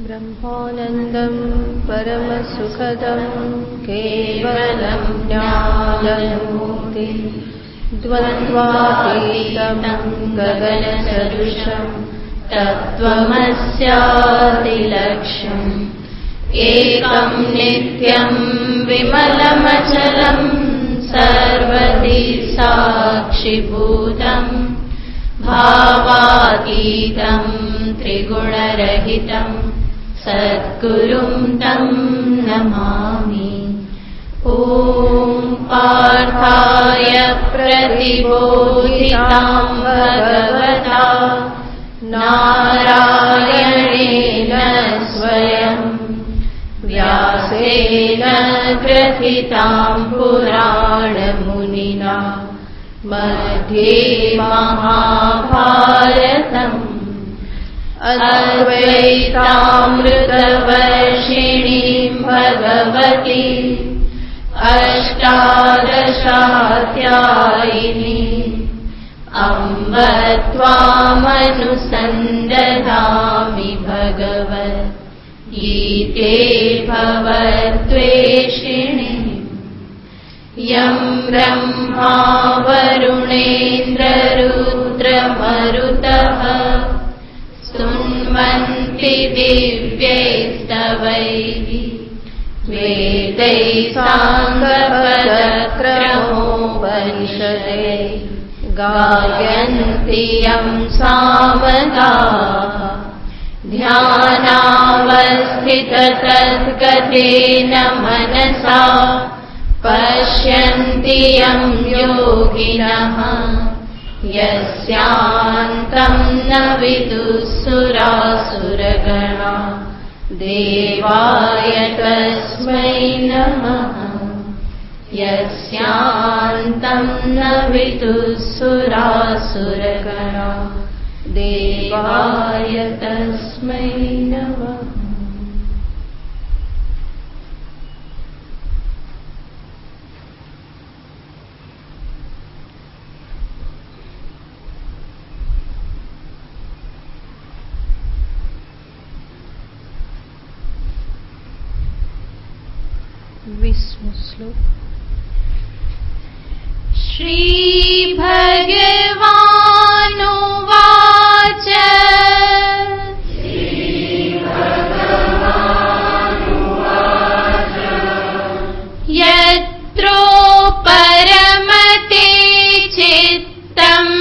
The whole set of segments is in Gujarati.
ब्रह्मानन्दं परमसुखदं केवलं ज्ञानमूर्ति द्वन्द्वातीतं गगनसदृशं तत्त्वमस्यादिलक्ष्यम् एकं नित्यं विमलमचलं सर्वदि साक्षिभूतं भावातीतं त्रिगुणरहितं सद्गुरुं तं नमामि। ॐ पार्थाय प्रतिबोधितां भगवता नारायणेन स्वयं व्यासेन ग्रथितां पुराणमुनिना मध्ये महाभारतम् अद्वैतामृतवर्षिणीं भगवती अष्टादशाध्यायिनी अम्ब त्वामनुसन्दधामि भगवद्गीते भवद्वेषिणी। यं ब्रह्मा वरुणेन्द्ररुद्रमरुतः स्तुन्वन्ति दिव्यैस्तवैः वेदैः साङ्गपदक्रमोपनिषदैः गायन्ति यं सामगाः ध्यानावस्थिततद्गतेन मनसा पश्यन्ति यं योगिनः यस्यान्तं न विदुःसुरासुरगणा देवाय तस्मै नमः। यस्यान्तं न विदुःसुरासुरगणा देवाय तस्मै नमः। विष्णु श्लोक। श्री भगवानुवाच यत्रो परमते चित्तम्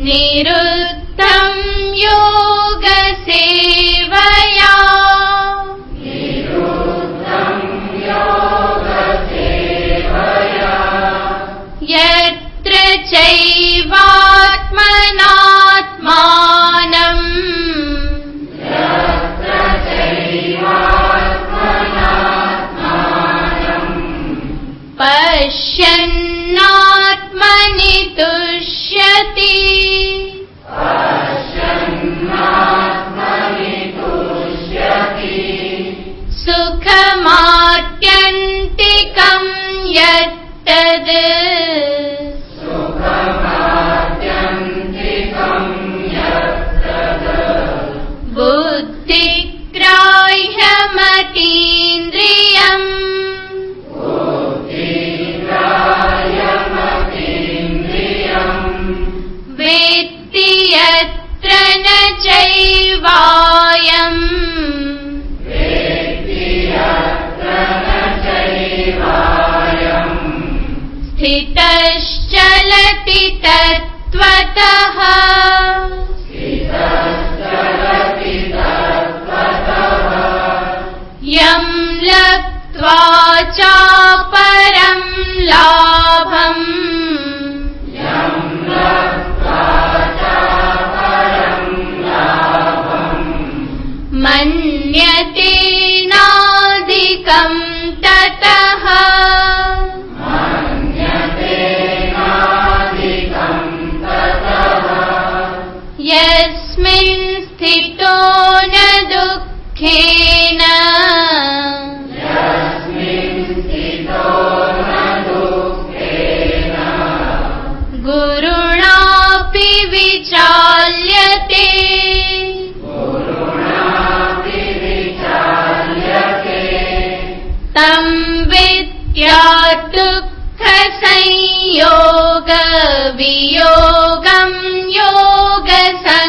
निरुद्धं योगसेवया यत्र चैवात्मनात्मानं पश्यन्नात्मनि तुष्यति सुखमात्यन्तिकं यत्तद् बुद्धिग्राह्यमतीन्द्रियम् वेत्ति यत्र न चैवायम् स्थितश्चलति तत्त्वतः यं लब्ध्वा चापरं लाभम् मन्यते नाधिकं ततः यस्मिन् स्थितो न दुःखेन विचाल्यते तं विद्या दुःखसंयोग वियोगं योगसंज्ञितम्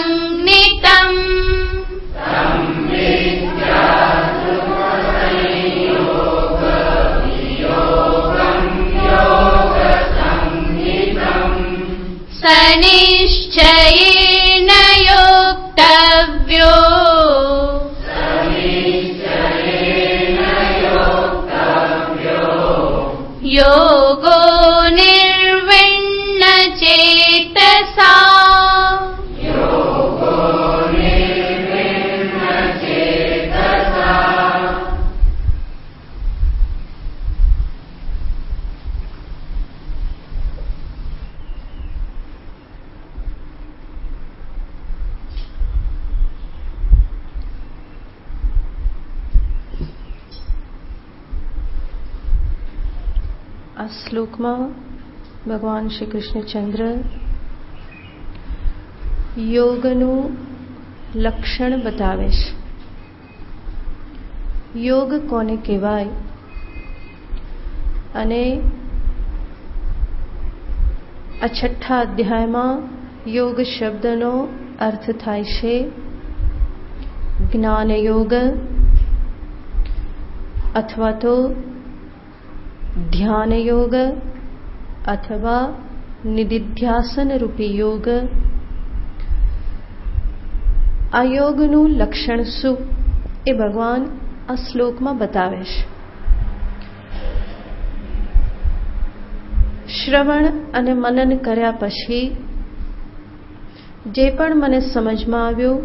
स निश्चयेन योक्तव्यो योगो निर्विण्णचेतसा આ શ્લોકમાં ભગવાન શ્રી કૃષ્ણચંદ્ર યોગનું લક્ષણ બતાવે છે. યોગ કોને કહેવાય અને આ છઠ્ઠા અધ્યાયમાં યોગ શબ્દનો અર્થ થાય છે જ્ઞાન યોગ અથવા તો ધ્યાન યોગ અથવા નિધિધ્યાસન રૂપી યોગ. આ યોગનું લક્ષણ શું એ ભગવાન આ શ્લોકમાં બતાવે છે. શ્રવણ અને મનન કર્યા પછી જે પણ મને સમજમાં આવ્યું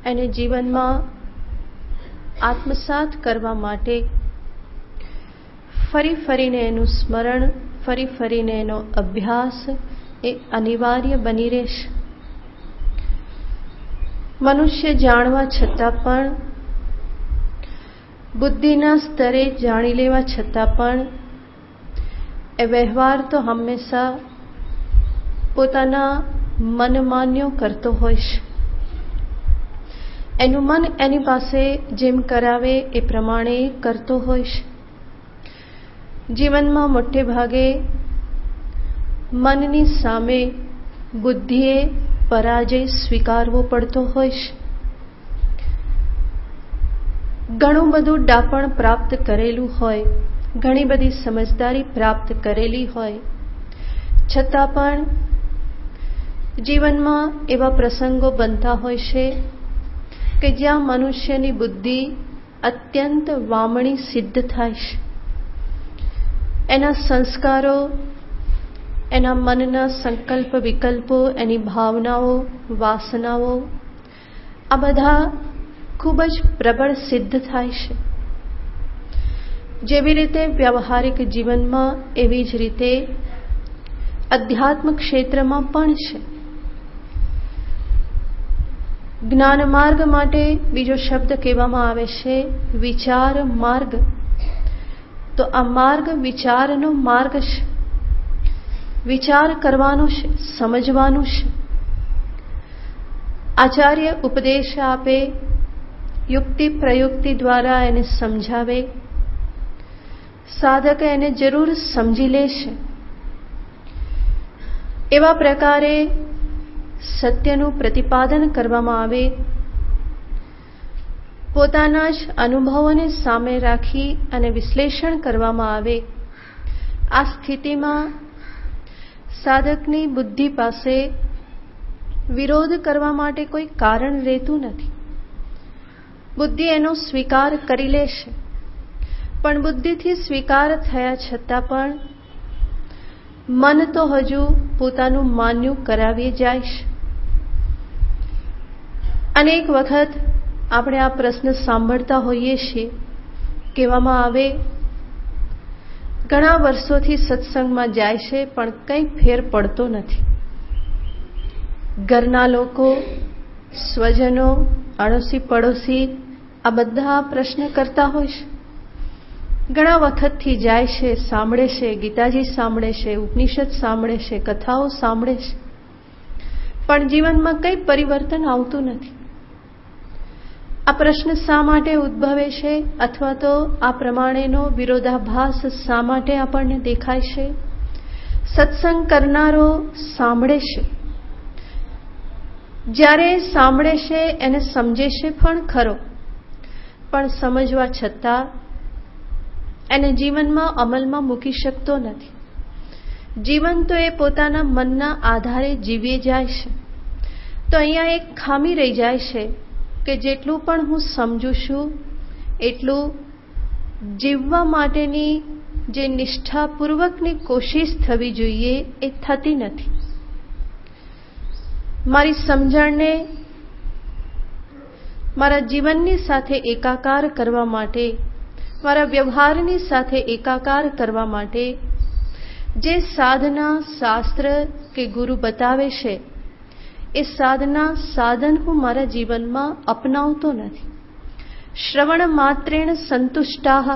એને જીવનમાં આત્મસાત કરવા માટે ફરી ફરીને એનું સ્મરણ, ફરી ફરીને એનો અભ્યાસ એ અનિવાર્ય બની રહેશે. મનુષ્ય જાણવા છતાં પણ, બુદ્ધિના સ્તરે જાણી લેવા છતાં પણ એ વ્યવહાર તો હંમેશા પોતાના મનમાન્યો કરતો હોય છે. એનું મન એની પાસે જેમ કરાવે એ પ્રમાણે કરતો હોય છે. જીવનમાં મોટે ભાગે મનની સામે બુદ્ધિએ પરાજય સ્વીકારવો પડતો હોય છે. ઘણું બધું ડાપણ પ્રાપ્ત કરેલું હોય, ઘણી બધી સમજદારી પ્રાપ્ત કરેલી હોય, છતાં પણ જીવનમાં એવા પ્રસંગો બનતા હોય છે કે જ્યાં મનુષ્યની બુદ્ધિ અત્યંત વામણી સિદ્ધ થાય છે. એના સંસ્કારો, એના મનના સંકલ્પ વિકલ્પો, એની ભાવનાઓ, વાસનાઓ આ બધા ખૂબ જ પ્રબળ સિદ્ધ થાય છે. જેવી રીતે વ્યવહારિક જીવનમાં એવી જ રીતે અધ્યાત્મ ક્ષેત્રમાં પણ છે. જ્ઞાન માર્ગ માટે બીજો શબ્દ કહેવામાં આવે છે વિચાર માર્ગ. તો આ માર્ગ વિચારનો માર્ગ છે. વિચાર કરવાનો છે, સમજવાનું છે. આચાર્ય ઉપદેશ આપે, યુક્તિ પ્રયુક્તિ દ્વારા એને સમજાવે, સાધક એને જરૂર સમજી લેશે. એવા પ્રકારે સત્યનું પ્રતિપાદન કરવામાં આવે, પોતાના જ અનુભવોને સામે રાખી અને વિશ્લેષણ કરવામાં આવે. આ સ્થિતિમાં સાધકની બુદ્ધિ પાસે વિરોધ કરવા માટે કોઈ કારણ રહેતું નથી. બુદ્ધિ એનો સ્વીકાર કરી લેશે, પણ બુદ્ધિથી સ્વીકાર થયા છતાં પણ મન તો હજુ પોતાનું માન્યું કરાવી જાય છે. અનેક વખત આપણે આ પ્રશ્ન સાંભળતા હોઈએ છીએ. કહેવામાં આવે ઘણા વર્ષોથી સત્સંગમાં જાય છે પણ કંઈ ફેર પડતો નથી. ઘરના લોકો, સ્વજનો, અડોશી પડોશી આ બધા પ્રશ્ન કરતા હોય છે. ઘણા વખતથી જાય છે, સાંભળે છે, ગીતાજી સાંભળે છે, ઉપનિષદ સાંભળે છે, કથાઓ સાંભળે છે, પણ જીવનમાં કંઈ પરિવર્તન આવતું નથી. આ પ્રશ્ન શા માટે ઉદ્ભવે છે, અથવા તો આ પ્રમાણેનો વિરોધાભાસ શા માટે આપણને દેખાય છે? સત્સંગ કરનારો સાંભળે છે. જ્યારે સાંભળે છે એને સમજે છે પણ ખરો, પણ સમજવા છતાં એને જીવનમાં અમલમાં મૂકી શકતો નથી. જીવન તો એ પોતાના મનના આધારે જીવી જાય છે. તો અહીંયા એક ખામી રહી જાય છે કે જેટલું પણ હું સમજું છું એટલું જીવવા માટેની જે નિષ્ઠાપૂર્વકની કોશિશ થવી જોઈએ એ થતી નથી. મારી સમજણને મારા જીવનની સાથે એકાકાર કરવા માટે, મારા વ્યવહારની સાથે એકાકાર કરવા માટે જે સાધના શાસ્ત્ર કે ગુરુ બતાવે છે એ સાધના સાધન હું મારા જીવનમાં અપનાવતો નથી. શ્રવણ માત્રેણ સંતુષ્ટાહ.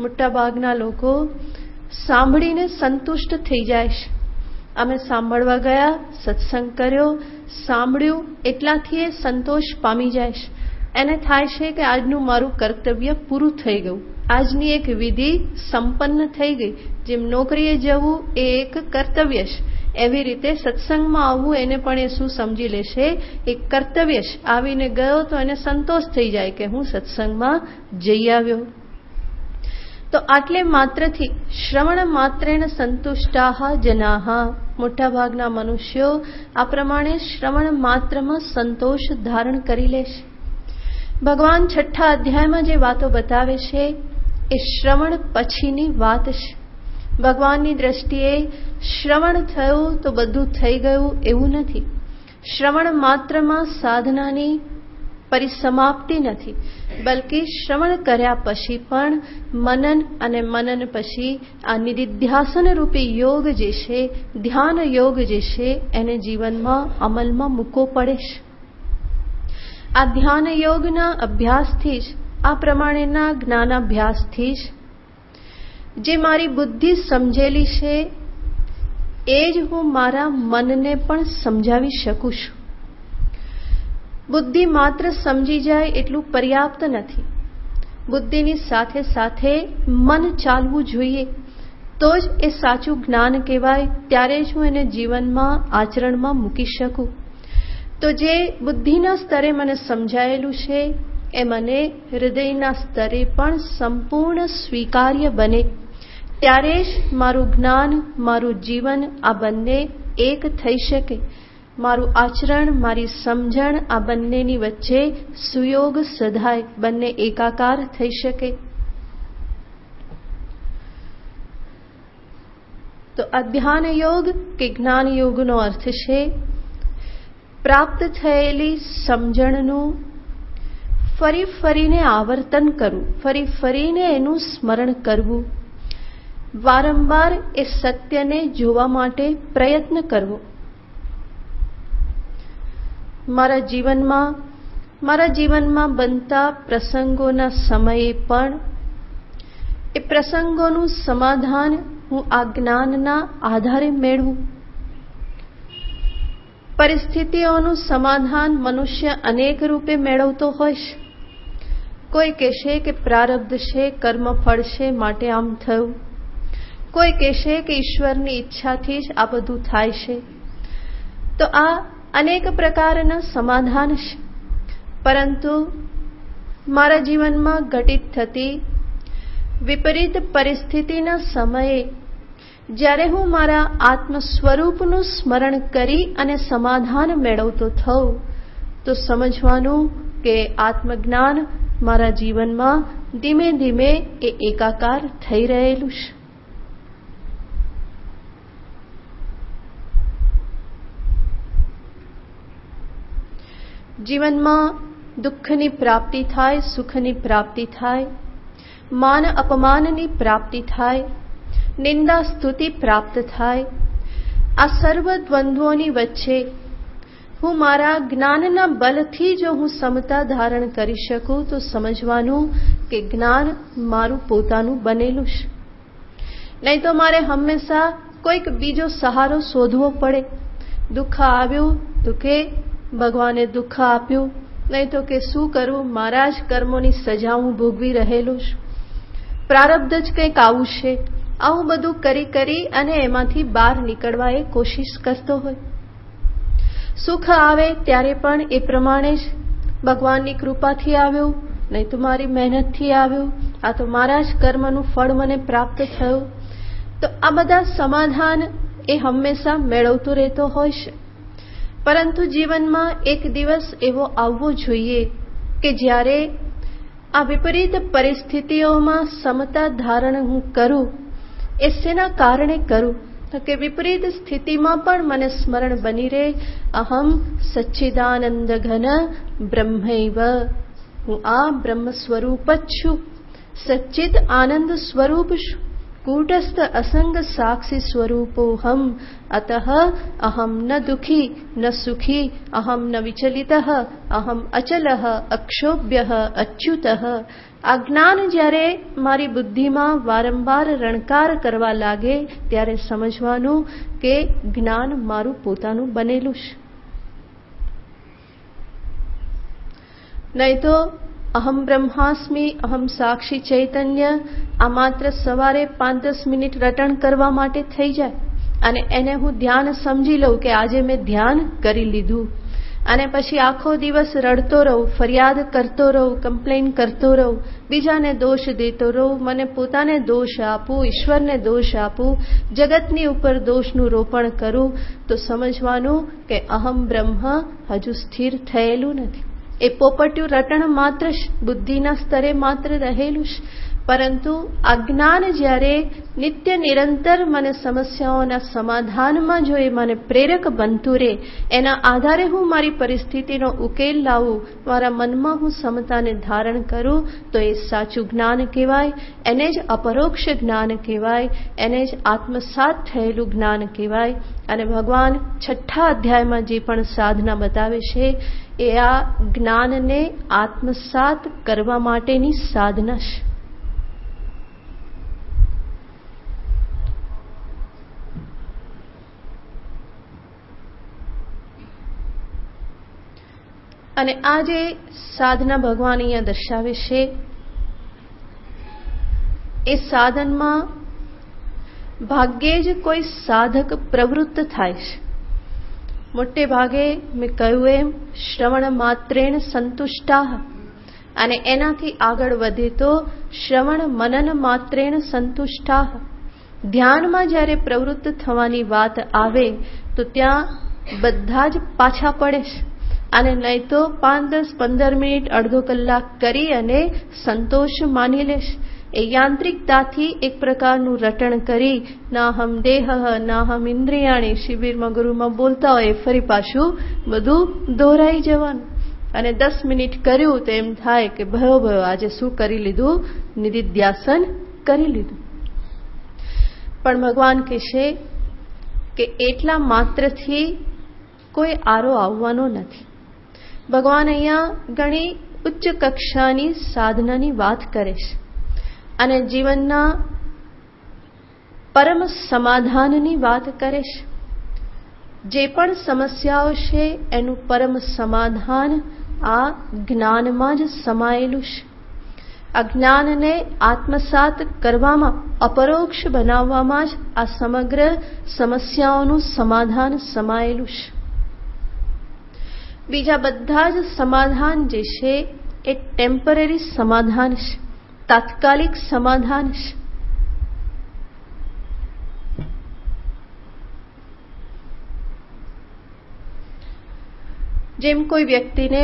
મોટાભાગના લોકો સાંભળીને સંતુષ્ટ થઈ જાય છે. અમે સાંભળવા ગયા, સત્સંગ કર્યો, સાંભળ્યું એટલાથી એ સંતોષ પામી જાય છે. એને થાય છે કે આજનું મારું કર્તવ્ય પૂરું થઈ ગયું, આજની એક વિધિ સંપન્ન થઈ ગઈ. જેમ નોકરીએ જવું એ એક કર્તવ્ય છે, એવી રીતે સત્સંગમાં આવવું એને પણ એ શું સમજી લેશે, એક કર્તવ્ય છે. આવીને ગયો તો એને સંતોષ થઈ જાય કે હું સત્સંગમાં જઈ આવ્યો. તો આટલે માત્રથી શ્રવણ માત્રેણ સંતુષ્ટાહ જનાહ. મોટાભાગના મનુષ્યો આ પ્રમાણે શ્રવણ માત્રમાં સંતોષ ધારણ કરી લેશે. ભગવાન 6ઠ્ઠા અધ્યાયમાં જે વાતો બતાવે છે એ શ્રવણ પછીની વાત છે. ભગવાનની દ્રષ્ટિએ શ્રવણ થયું તો બધું થઈ ગયું એવું નથી. શ્રવણ માત્રમાં સાધનાની પરિસમાપ્તિ નથી, બલકે શ્રવણ કર્યા પછી પણ મનન, અને મનન પછી આ નિધિધ્યાસન રૂપી યોગ જે છે, ધ્યાન યોગ જે છે, એને જીવનમાં અમલમાં મૂકવો પડે છે. આ ધ્યાન યોગના અભ્યાસથી જ, આ પ્રમાણેના જ્ઞાનાભ્યાસથી જ જે મારી બુદ્ધિ સમજેલી છે એ જ હું મારા મનને પણ સમજાવી શકું છું. બુદ્ધિ માત્ર સમજી જાય એટલું પર્યાપ્ત નથી. બુદ્ધિની સાથે સાથે મન ચાલવું જોઈએ, તો જ એ સાચું જ્ઞાન કહેવાય. ત્યારે જ હું એને જીવનમાં આચરણમાં મૂકી શકું. તો જે બુદ્ધિના સ્તરે મને સમજાયેલું છે એ મને હૃદયના સ્તરે પણ સંપૂર્ણ સ્વીકાર્ય બને. ત્યારે જ મારું જ્ઞાન, મારું જીવન આ બંને એક થઈ શકે. મારું આચરણ, મારી સમજણ આ બંનેની વચ્ચે સુયોગ સધાય, બંને એકાકાર થઈ શકે. તો આ ધ્યાન યોગ કે જ્ઞાન યોગનો અર્થ છે પ્રાપ્ત થયેલી સમજણનું ફરી ફરીને આવર્તન કરવું, ફરી ફરીને એનું સ્મરણ કરવું, વારંવાર એ સત્યને જોવા માટે પ્રયત્ન કરવો. મારા જીવનમાં બનતા પ્રસંગોના સમયે પણ એ પ્રસંગોનું સમાધાન હું આ જ્ઞાનના આધારે મેળવું. પરિસ્થિતિઓનું સમાધાન મનુષ્ય અનેક રૂપે મેળવતો હોય છે. કોઈ કહેશે કે પ્રારબ્ધ છે, કર્મફળ છે, માટે આમ થયું. કોઈ કહેશે કે ઈશ્વરની ઈચ્છાથી જ આ બધું થાય છે. તો આ અનેક પ્રકારના સમાધાન છે. પરંતુ મારા જીવનમાં ઘટિત થતી વિપરીત પરિસ્થિતિના સમયે જ્યારે હું મારા આત્મ સ્વરૂપનું સ્મરણ કરી અને સમાધાન મેળવતો થઉં, તો સમજવાનું કે આત્મજ્ઞાન મારા જીવનમાં ધીમે ધીમે એ એકાકાર થઈ રહેલું છે. જીવનમાં દુઃખની પ્રાપ્તિ થાય, સુખની પ્રાપ્તિ થાય, માન અપમાનની પ્રાપ્તિ થાય, નિંદા સ્તુતિ પ્રાપ્ત થાય. આ સર્વ દ્વંદ્વોની વચ્ચે હું મારા જ્ઞાનના બલથી જો હું સમતા ધારણ કરી શકું, તો સમજવાનું કે જ્ઞાન મારું પોતાનું બનેલું છે. નહીં તો મારે હંમેશા કોઈક બીજો સહારો શોધવો પડે. દુઃખ આવ્યું તો કે ભગવાને દુઃખ આપ્યું, નહીં તો કે શું કરવું, મારા જ કર્મોની સજા હું ભોગવી રહેલો છું, પ્રારબ્ધ જ કંઈક આવું છે. આવું બધું કરી કરી અને એમાંથી બહાર નીકળવા એ કોશિશ કરતો હોય. સુખ આવે ત્યારે પણ એ પ્રમાણે જ ભગવાનની કૃપાથી આવ્યું, નહીં તો મારી મહેનતથી આવ્યું, આ તો મારા જ કર્મનું ફળ મને પ્રાપ્ત થયું. તો આ બધા સમાધાન એ હંમેશા મેળવતો રહેતો હોય છે. પરંતુ જીવનમાં એક દિવસ એવો આવવો જોઈએ કે જ્યારે આ વિપરીત પરિસ્થિતિઓમાં સમતા ધારણ હું કરું. એ શેના કારણે કરું? તો કે વિપરીત સ્થિતિમાં પણ મને સ્મરણ બની રહે, અહમ સચ્ચિદાનંદ ઘન બ્રહ્મૈવ, હું આ બ્રહ્મ સ્વરૂપ જ છું, સચ્ચિદ આનંદ સ્વરૂપ છું, કૂટસ્થ અસંગ સાક્ષી સ્વરૂપોહમ, અતઃ અહમ ન દુઃખી ન સુખી, અહમ ન વિચલિત, અહમ અચલ અક્ષોભ્ય અચ્યુત. આ જ્ઞાન જ્યારે મારી બુદ્ધિમાં વારંવાર રણકાર કરવા લાગે ત્યારે સમજવાનું કે જ્ઞાન મારું પોતાનું બનેલું છે. નહીં તો અહમ બ્રહ્માસ્મિ, અહમ સાક્ષી ચૈતન્ય આ માત્ર સવારે 5-10 મિનિટ રટણ કરવા માટે થઈ જાય અને એને હું ધ્યાન સમજી લઉં કે આજે મેં ધ્યાન કરી લીધું, અને પછી આખો દિવસ રડતો રહું, ફરિયાદ કરતો રહું, કમ્પ્લેન કરતો રહું, બીજાને દોષ દેતો રહું, મને પોતાને દોષ આપું, ઈશ્વરને દોષ આપું, જગતની ઉપર દોષનું રોપણ કરું, તો સમજવાનું કે અહમ બ્રહ્મ હજુ સ્થિર થયેલું નથી. એ પોપટિયું રટણ માત્ર બુદ્ધિના સ્તરે માત્ર રહેલું છે. પરંતુ અજ્ઞાન જ્યારે નિત્ય નિરંતર મને સમસ્યાઓના સમાધાનમાં જો એ મને પ્રેરક બનતું રહે, એના આધારે હું મારી પરિસ્થિતિનો ઉકેલ લાવું, મારા મનમાં હું સમતાને ધારણ કરું, તો એ સાચું જ્ઞાન કહેવાય. એને જ અપરોક્ષ જ્ઞાન કહેવાય, એને જ આત્મસાત થયેલું જ્ઞાન કહેવાય. અને ભગવાન 6થા અધ્યાયમાં જે પણ સાધના બતાવે છે એ આ જ્ઞાનને આત્મસાત કરવા માટેની સાધના છે. અને આ જે સાધના ભગવાન અહીંયા દર્શાવે છે એ સાધનમાં ભાગ્યે જ કોઈ સાધક પ્રવૃત્ત થાય છે. મોટે ભાગે મેં કહ્યું એમ શ્રવણ માત્રેણ સંતુષ્ટા, અને એનાથી આગળ વધે તો શ્રવણ મનન માત્રેણ સંતુષ્ટા. ધ્યાનમાં જ્યારે પ્રવૃત્ત થવાની વાત આવે તો ત્યાં બધા જ પાછા પડે છે, અને નહીં તો 5-10-15 મિનિટ અડધો કલાક કરી અને સંતોષ માની લેશ. એ યાંત્રિકતાથી એક પ્રકારનું રટણ કરી નાહમ દેહ નાહમ ઇન્દ્રિયાણી, શિબિરમાં ગુરુમાં બોલતા હોય ફરી પાછું બધું દોરાઈ જવાનું. અને 10 મિનિટ કર્યું તો એમ થાય કે ભયો આજે શું કરી લીધું, નિધિધ્યાસન કરી લીધું. પણ ભગવાન કહેશે કે એટલા માત્રથી કોઈ આરો આવવાનો નથી. ભગવાન અહીંયા ઘણી ઉચ્ચ કક્ષાની સાધનાની વાત કરે છે અને જીવનના પરમ સમાધાનની વાત કરે છે. જે પણ સમસ્યાઓ છે એનું પરમ સમાધાન આ જ્ઞાનમાં જ સમાયેલું છે. આ જ્ઞાનને આત્મસાત કરવામાં, અપરોક્ષ બનાવવામાં જ આ સમગ્ર સમસ્યાઓનું સમાધાન સમાયેલું છે. બીજા બધા જ સમાધાન જે છે એ ટેમ્પરરી સમાધાન છે, તાત્કાલિક સમાધાન છે. જેમ કોઈ વ્યક્તિને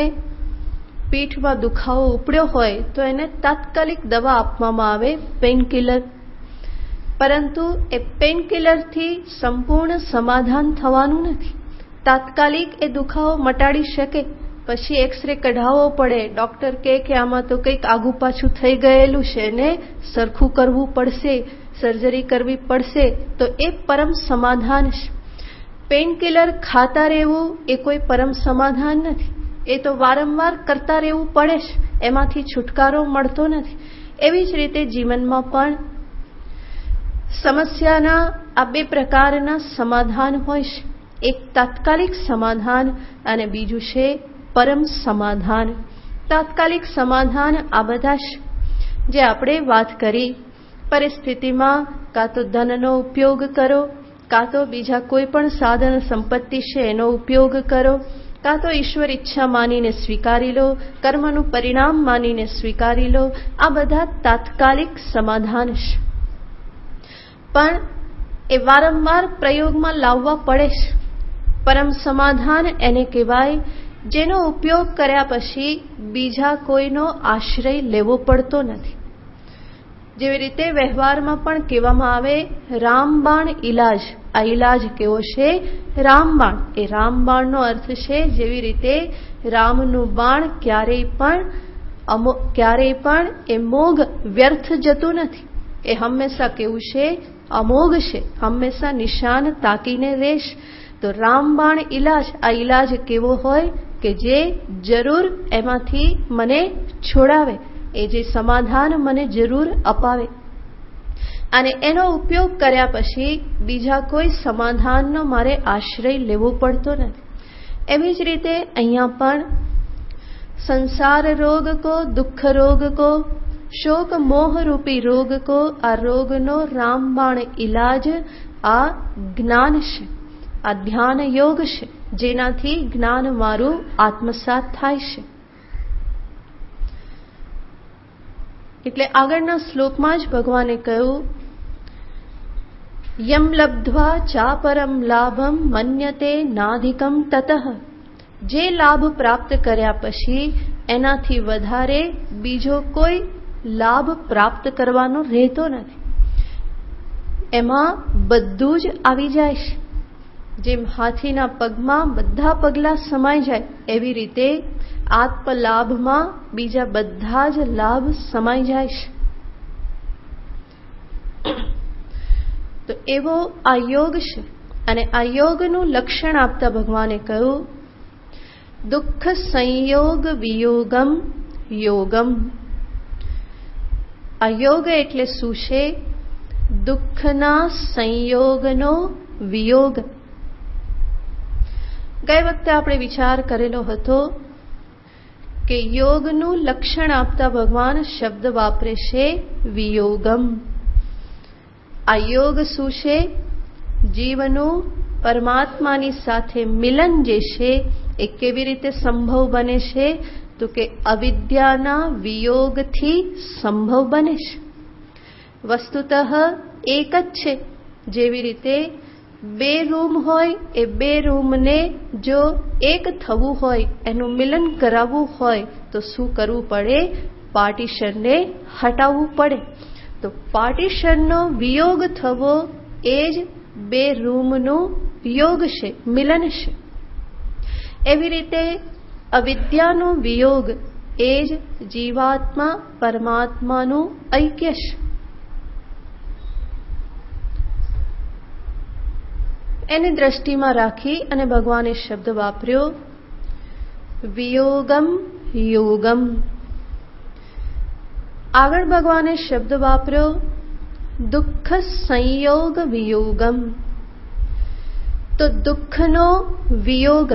પીઠમાં દુખાવો ઉપડ્યો હોય તો એને તાત્કાલિક દવા આપવામાં આવે, પેઇનકિલર. પરંતુ એ પેઇનકિલરથી સંપૂર્ણ સમાધાન થવાનું નથી. તાત્કાલિક એ દુખાવો મટાડી શકે, પછી એક્સરે કઢાવવો પડે, ડોક્ટર કહે કે આમાં તો કંઈક આગુ પાછું થઈ ગયેલું છે ને સરખું કરવું પડશે, સર્જરી કરવી પડશે, તો એ પરમ સમાધાન છે. પેઇનકિલર ખાતા રહેવું એ કોઈ પરમ સમાધાન નથી. એ તો વારંવાર કરતા રહેવું પડે છે, એમાંથી છુટકારો મળતો નથી. એવી જ રીતે જીવનમાં પણ સમસ્યાના આ બે પ્રકારના સમાધાન હોય છે. એક તાત્કાલિક સમાધાન અને બીજું છે પરમ સમાધાન. તાત્કાલિક સમાધાન આ બધા જે આપણે વાત કરી, પરિસ્થિતિમાં કાં તો ધનનો ઉપયોગ કરો, કાં તો બીજા કોઈ પણ સાધન સંપત્તિ છે એનો ઉપયોગ કરો, કાં તો ઈશ્વર ઈચ્છા માનીને સ્વીકારી લો, કર્મનું પરિણામ માનીને સ્વીકારી લો. આ બધા તાત્કાલિક સમાધાન છે, પણ એ વારંવાર પ્રયોગમાં લાવવા પડે છે. પરમ સમાધાન એને કહેવાય જેનો ઉપયોગ કર્યા પછી બીજા કોઈનો આશ્રય લેવો પડતો નથી. જેવી રીતે વ્યવહારમાં પણ કહેવામાં આવે રામબાણ ઈલાજ. આ ઈલાજ કેવો છે? રામબાણ. એ રામબાણનો અર્થ છે જેવી રીતે રામનું બાણ ક્યારેય પણ એ મોઘ વ્યર્થ જતું નથી. એ હંમેશા કેવું છે? અમોઘ છે, હંમેશા નિશાન તાકીને રહેશ. તો રામબાણ ઈલાજ, આ ઈલાજ કેવો હોય કે જે જરૂર એમાંથી મને છોડાવે, એ જે સમાધાન મને જરૂર અપાવે, અને એનો ઉપયોગ કર્યા પછી બીજા કોઈ સમાધાનનો મારે આશ્રય લેવો પડતો નથી. એવી જ રીતે અહીંયા પણ સંસાર રોગ કો, દુઃખ રોગ કો, શોક મોહ રૂપી રોગ કો, આ રોગનો રામબાણ ઈલાજ આ જ્ઞાન છે, આ ધ્યાન યોગ છે, જેનાથી જ્ઞાન મારું આત્મસાત થાય છે. એટલે આગળના શ્લોકમાં જ ભગવાને કહ્યું, યમ લબ્ધ્વા ચાપરમ લાભમ મન્યતે નાધિકમ તતઃ. જે લાભ પ્રાપ્ત કર્યા પછી એનાથી વધારે બીજો કોઈ લાભ પ્રાપ્ત કરવાનો રહેતો નથી. એમાં બધું જ આવી જાય છે. જેમ હાથીના પગમાં બધા પગલા સમાઈ જાય, એવી રીતે આત્મલાભમાં બીજા બધા જ લાભ સમાઈ જાય છે. તો એવો આ યોગ છે. અને આ યોગનું લક્ષણ આપતા ભગવાને કહ્યું, દુઃખ સંયોગ વિયોગમ યોગમ. આ યોગ એટલે શું છે? દુઃખના સંયોગનો વિયોગ. ગઈ વખતે આપણે વિચાર કરેલો હતો કે યોગનું લક્ષણ આપતા ભગવાન શબ્દ વાપરે છે વિયોગમ. આ યોગ શું છે? જીવનું પરમાત્માની સાથે મિલન જે છે એ કેવી રીતે સંભવ બને છે? તો કે અવિદ્યાના વિયોગથી સંભવ બને છે. વસ્તુતઃ એક જ છે. જેવી રીતે બે રૂમ હોય, એ બે રૂમને જો એક થવું હોય, એનું મિલન કરાવવું હોય તો શું કરવું પડે? પાર્ટીશનને હટાવવું પડે. તો પાર્ટીશનનો વિયોગ થવો એ જ બે રૂમનું યોગ છે, મિલન છે. એવી રીતે અવિદ્યાનો વિયોગ એ જ જીવાત્મા પરમાત્માનું ઐક્ય છે. એની દ્રષ્ટિમાં રાખી અને ભગવાને શબ્દ વાપર્યો વિયોગમ યોગમ. આગળ ભગવાને શબ્દ વાપર્યો દુઃખ સંયોગ વિયોગમ. તો દુઃખનો વિયોગ,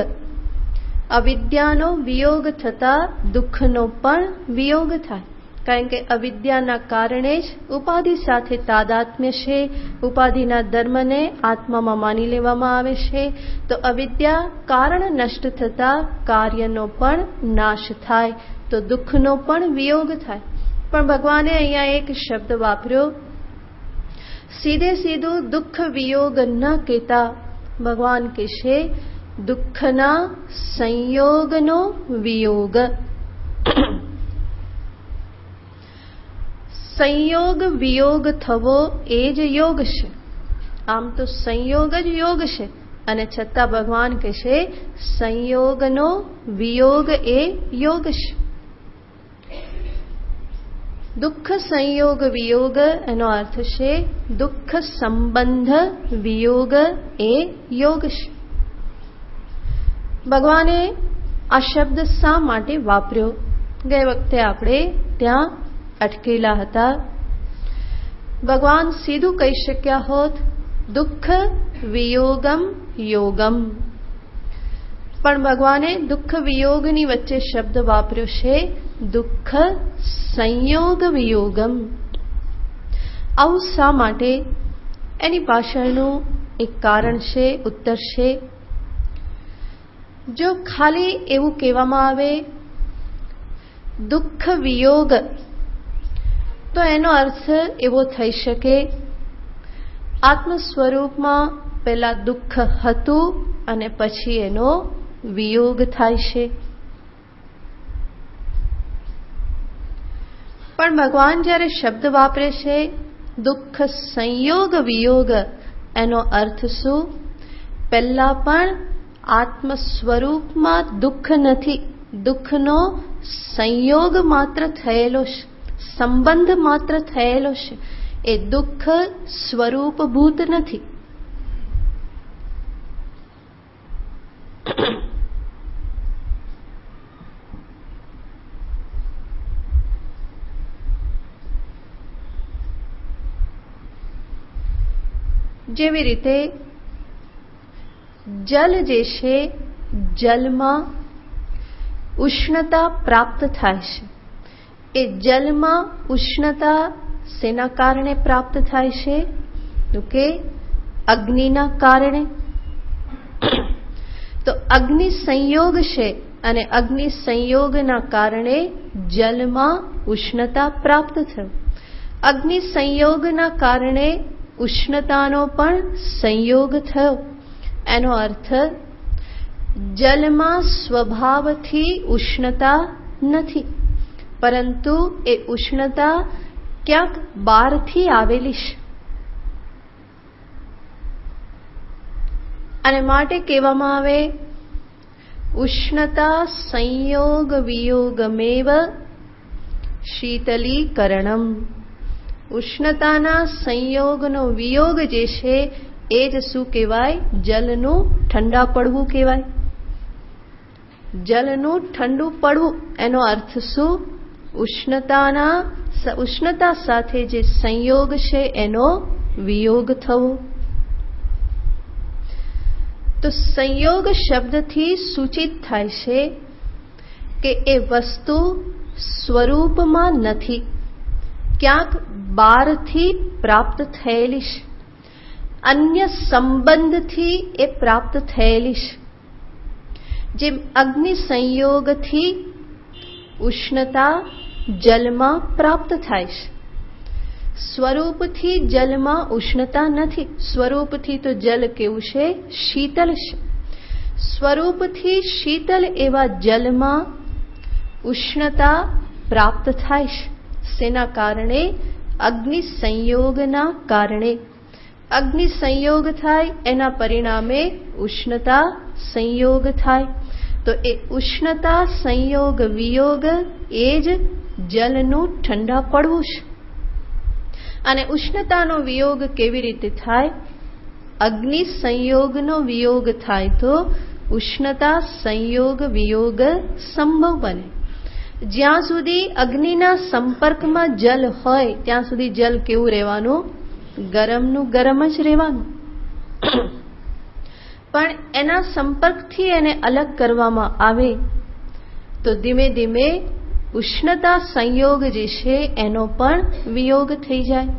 અવિદ્યાનો વિયોગ થતા દુઃખનો પણ વિયોગ થાય. કારણ કે અવિદ્યાના કારણે જ ઉપાધિ સાથે તાદાત્મ્ય છે. ઉપાધિના ધર્મને આત્મામાં માની લેવામાં આવે છે. તો અવિદ્યા કારણ નષ્ટ થતા કાર્યનો પણ નાશ થાય, તો દુઃખનો પણ વિયોગ થાય. પણ ભગવાને અહીંયા એક શબ્દ વાપર્યો, સીધે સીધું દુઃખ વિયોગ ન કહેતા ભગવાન કહેશે દુઃખના સંયોગનો વિયોગ. સંયોગ વિયોગ થવો એ જ યોગ છે. આમ તો સંયોગ જ યોગ છે, અને છતાં ભગવાન કહેશે સંયોગનો વિયોગ એ યોગ છે. દુઃખ સંયોગ વિયોગ એનો અર્થ છે દુઃખ સંબંધ વિયોગ એ યોગ છે. ભગવાને આ શબ્દ શા માટે વાપર્યો? ગઈ વખતે આપણે ત્યાં અટકેલા હતા. ભગવાન સીધું કહી શક્યા હોત દુઃખ વિયોગમ યોગમ. પણ ભગવાને દુઃખ વિયોગની વચ્ચે શબ્દ વાપર્યો છે દુઃખ સંયોગ વિયોગમ. આવું શા માટે? એની પાછળનું એક કારણ છે, ઉત્તર છે. જો ખાલી એવું કહેવામાં આવે દુઃખ વિયોગ, તો એનો અર્થ એવો થઈ શકે આત્મ સ્વરૂપમાં પહેલા દુઃખ હતું અને પછી એનો વિયોગ થાય છે. પણ ભગવાન જ્યારે શબ્દ વાપરે છે દુઃખ સંયોગ વિયોગ, એનો અર્થ શું? પહેલા પણ આત્મ સ્વરૂપમાં દુઃખ નથી, દુઃખનો સંયોગ માત્ર થયેલો છે, સંબંધ માત્ર થયેલો છે. એ દુઃખ સ્વરૂપભૂત નથી. જેવી રીતે જલ જે છે, જલમાં ઉષ્ણતા પ્રાપ્ત થાય છે. એ જલમાં ઉષ્ણતા શેના કારણે પ્રાપ્ત થાય છે? તો કે અગ્નિના કારણે. તો અગ્નિ સંયોગ છે અને અગ્નિ સંયોગના કારણે જલમાં ઉષ્ણતા પ્રાપ્ત થયો. અગ્નિ સંયોગના કારણે ઉષ્ણતાનો પણ સંયોગ થયો. એનો અર્થ જલમાં સ્વભાવથી ઉષ્ણતા નથી, પરંતુ એ ઉષ્ણતા ક્યાંક બહારથી આવેલી છે. અને માટે કહેવામાં આવે ઉષ્ણતા સંયોગ વિયોગમેવ શીતલીકરણમ. ઉષ્ણતાના સંયોગનો વિયોગ જે છે એ જ શું કહેવાય? જલનું ઠંડા પડવું કહેવાય. જલનું ઠંડુ પડવું એનો અર્થ શું? ઉષ્ણતા સાથે જે સંયોગ છે એનો વિયોગ થવો. તો સંયોગ શબ્દથી સૂચિત થાય છે કે એ વસ્તુ સ્વરૂપમાં નથી, ક્યાંક બહારથી પ્રાપ્ત થયેલી છે, અન્ય સંબંધથી એ પ્રાપ્ત થયેલી છે. જેમ અગ્નિ સંયોગથી ઉષ્ણતા જલમાં પ્રાપ્ત થાય છે, સ્વરૂપથી જલમાં ઉષ્ણતા નથી. સ્વરૂપથી તો જલ કેવું છે? શીતલ છે. સ્વરૂપથી શીતલ એવા જલમાં ઉષ્ણતા પ્રાપ્ત થાય છે. શેના કારણે? અગ્નિ સંયોગના કારણે. અગ્નિ સંયોગ થાય એના પરિણામે ઉષ્ણતા સંયોગ થાય. તો એ ઉષ્ણતા સંયોગ વિયોગ એ જ જલનું ઠંડા પડવું છે. અને ઉષ્ણતાનો વિયોગ કેવી રીતે થાય? અગ્નિ સંયોગનો વિયોગ થાય તો ઉષ્ણતા સંયોગ વિયોગ સંભવ બને. જ્યાં સુધી અગ્નિના સંપર્કમાં જલ હોય ત્યાં સુધી જલ કેવું રહેવાનું? ગરમનું ગરમ જ રહેવાનું. પણ એના સંપર્કથી એને અલગ કરવામાં આવે તો ધીમે ધીમે ઉષ્ણતા સંયોગ જે છે એનો પણ વિયોગ થઈ જાય.